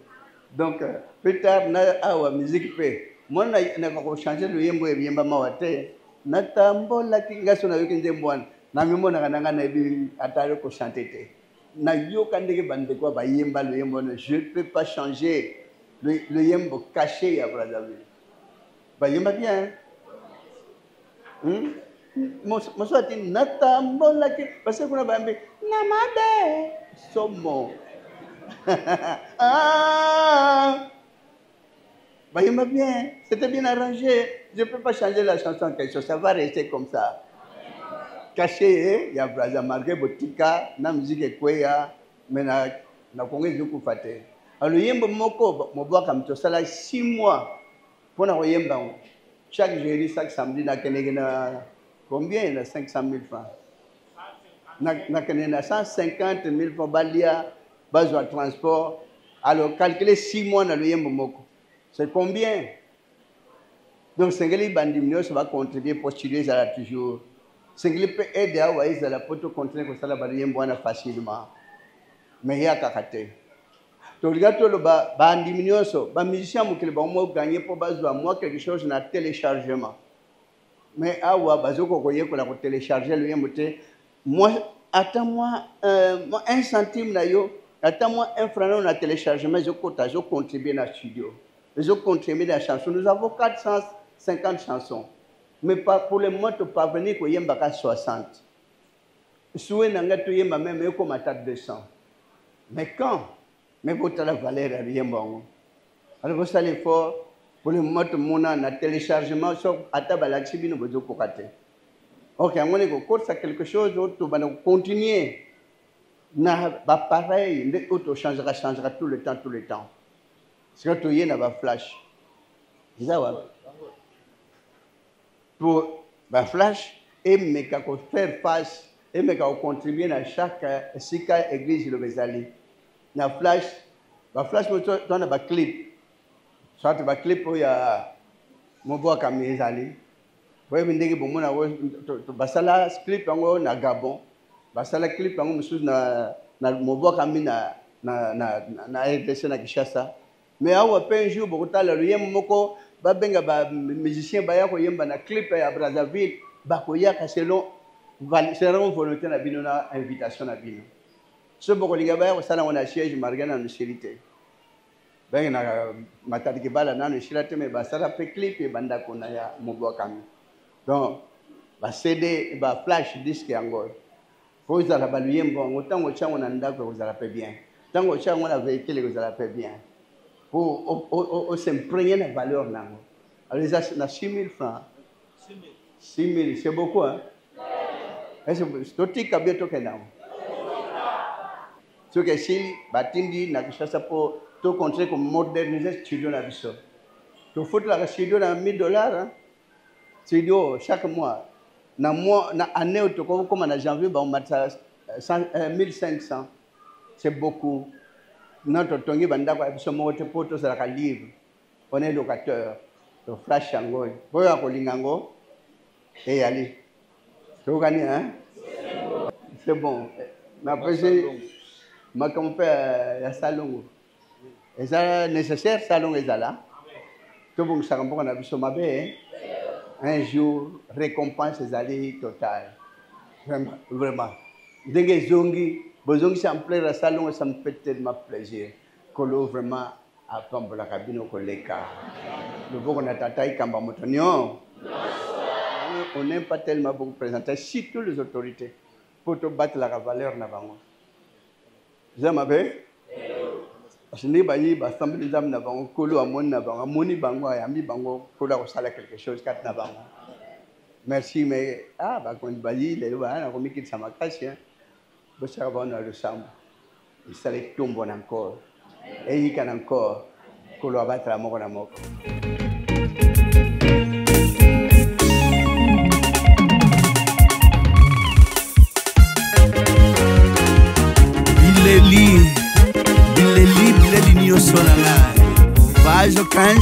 donc plus tard na awa musique pe mona na ko changer le yembo e yemba mawate na tambola kingaso na yoki ndembwana na mimona kananga na bi atale ko chanter te na yo kandeke bande kwa ba yemba le yembo je ne peux pas changer le yembo caché à Brazzaville ba yemba bien mo soit na tambola ki parce que kuna bambe na mabe somo ah bah, il m'a bien, c'était bien arrangé. Je ne peux pas changer la chanson, quelque chose, ça va rester comme ça. Caché, il y a Brazza Margué, Botika, na musique et quoi, mais na Congrès du coup faté. Alors, il y a un moko, mon bois comme ça, 6 mois pour na yemba. Chaque jeudi, chaque samedi, na kenegena combien? Na 500,000 francs. Na kenegena 150,000 francs balia, base de transport. Alors, calculer 6 mois na yemba moko. C'est combien? Donc, Sengeli Bandimio, ça va contribuer, postuler, ça là toujours. Sengeli peut aider à voir, ça la peut continuer comme ça, la barrière facilement. Mais il y a kakate. Donc, regarde le Bandimio, les musiciens vont gagner pour besoin moi quelque chose dans le téléchargement. Mais à voir, bazoko koye ko la ko télécharger le yembote. Moi, attends-moi 1 centime là yo, attends-moi 1 franc dans le téléchargement, je contribue dans le studio. Ils ont contribué à la chanson. Nous avons 450 chansons. Mais pour le moment, tu parvenir qu'il y ait 60. Souhait n'a tu y même comme à 200. Mais quand? Mais vous avez la valeur à rien bon. Alors vous allez fort pour le moment, mon a téléchargement sur Atabalaxi nous vous cocaté. Ok, on est au cours ça quelque chose d'autre, va continuer. Na pas pareil, l'autre changera tout le temps. C'est que tu y a flash. C'est ça, ouais. Pour la flash, et me faire face, et me contribuer à chaque église de l'Obésali. La flash, tu as un clip. Soit tu as un clip où il y a mon bois comme les alliés. Oui, mais dès que mon basala clip na Gabon, basala clip na bois comme na RDC na Kinshasa. Mais awa pe un jour bokotala le yem moko ba benga ba musicien ba yako yemba na clip ya Brazzaville ba koyaka selon volonté na bino na invitation na bino. Ce bokolinga ba yako sala na siège margana na chérité. Ben na matadi kibala na chérité mais ba sala pe clip e banda kona ya mobwa kami. Donc ba CD ba flash disque yango. Faut ça la ba yemba ngotango chango na ndako ko zala pe bien. Tango chango na véhicule ko zala pe bien. Pour s'imprégner la valeur. Alors, ils ont 6 000 francs. 6 000, c'est beaucoup, hein? Est-ce que c'est tout ce que tu as? Ce que si, Batindi, n'a pas ça pour tout contrer comme moderniser le studio. Tu fous la studio à $1,000. Studio, chaque mois. Dans l'année où tu comme en janvier, on met 1,500. C'est beaucoup. Notre tongi banda kwa ebiso mo te poto za ka livre. On est locateur. To flash yango. Boya ko lingango. Et allez. Tu gagnes hein? C'est bon. Ma pesé ma compère ya salon. Et ça nécessaire salon est là. To bon ça comme on a biso mabe. Un jour récompense les allées totale. Vraiment. Dengue zongi besoin que ça me plaît, salon, ça me fait tellement plaisir. Que l'eau vraiment a pas la cabine au collègue. Le beau qu'on a tataï quand on n'aime pas tellement beaucoup présenter, surtout les autorités, pour te battre la valeur. Vous m'avez? Parce que nous avons assemblé des hommes, nous kolo amoni na bango, amoni bango, ayami bango, pour avoir ça quelque chose kat na bango. Merci mais bah quand bali les lois, on a remis qu'il s'amakasi, bah ça va on a le sang, il s'allait tomber encore, et il can encore, kolo abattre la mort na mort. Bileli Solana, page 15,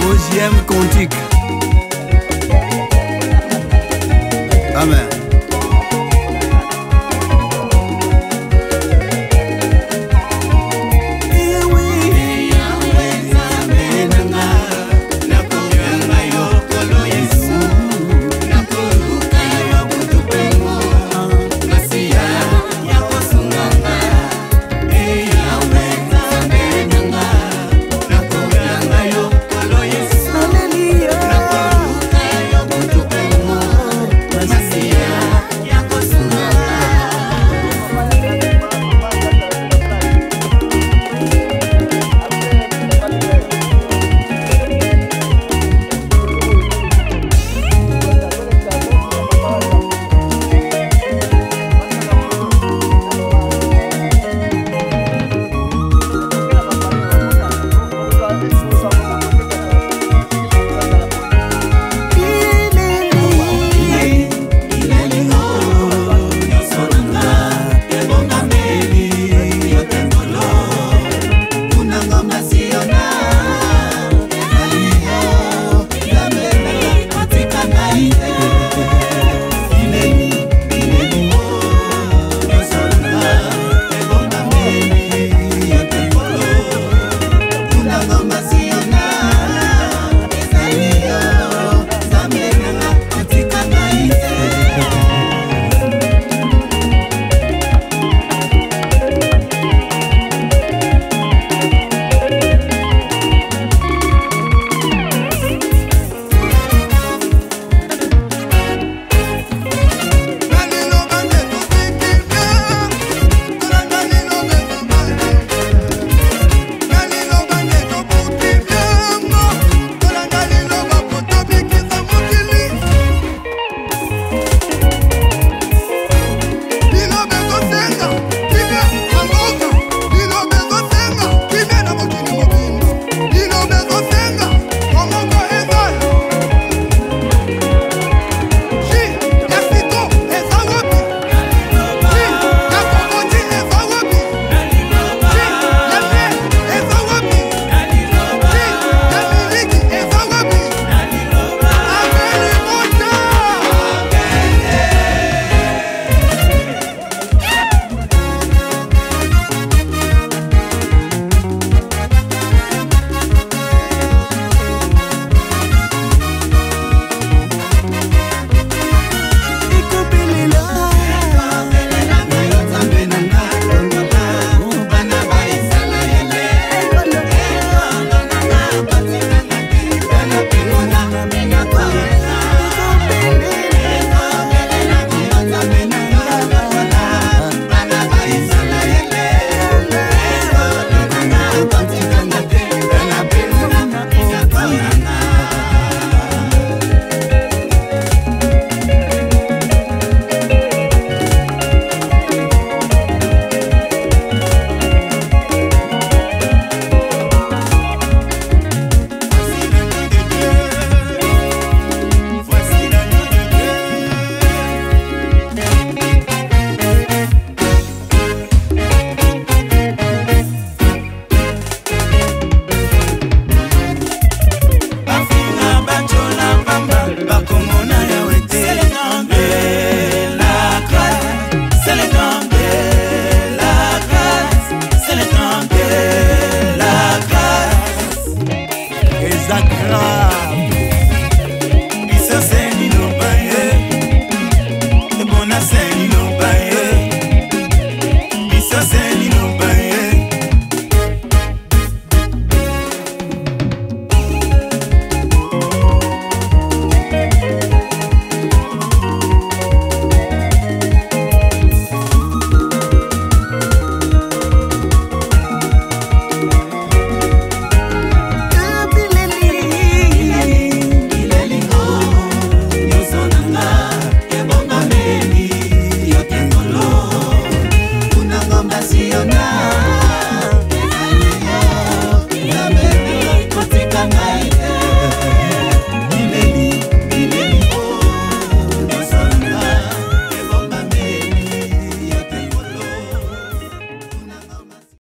11e cantique. Amen.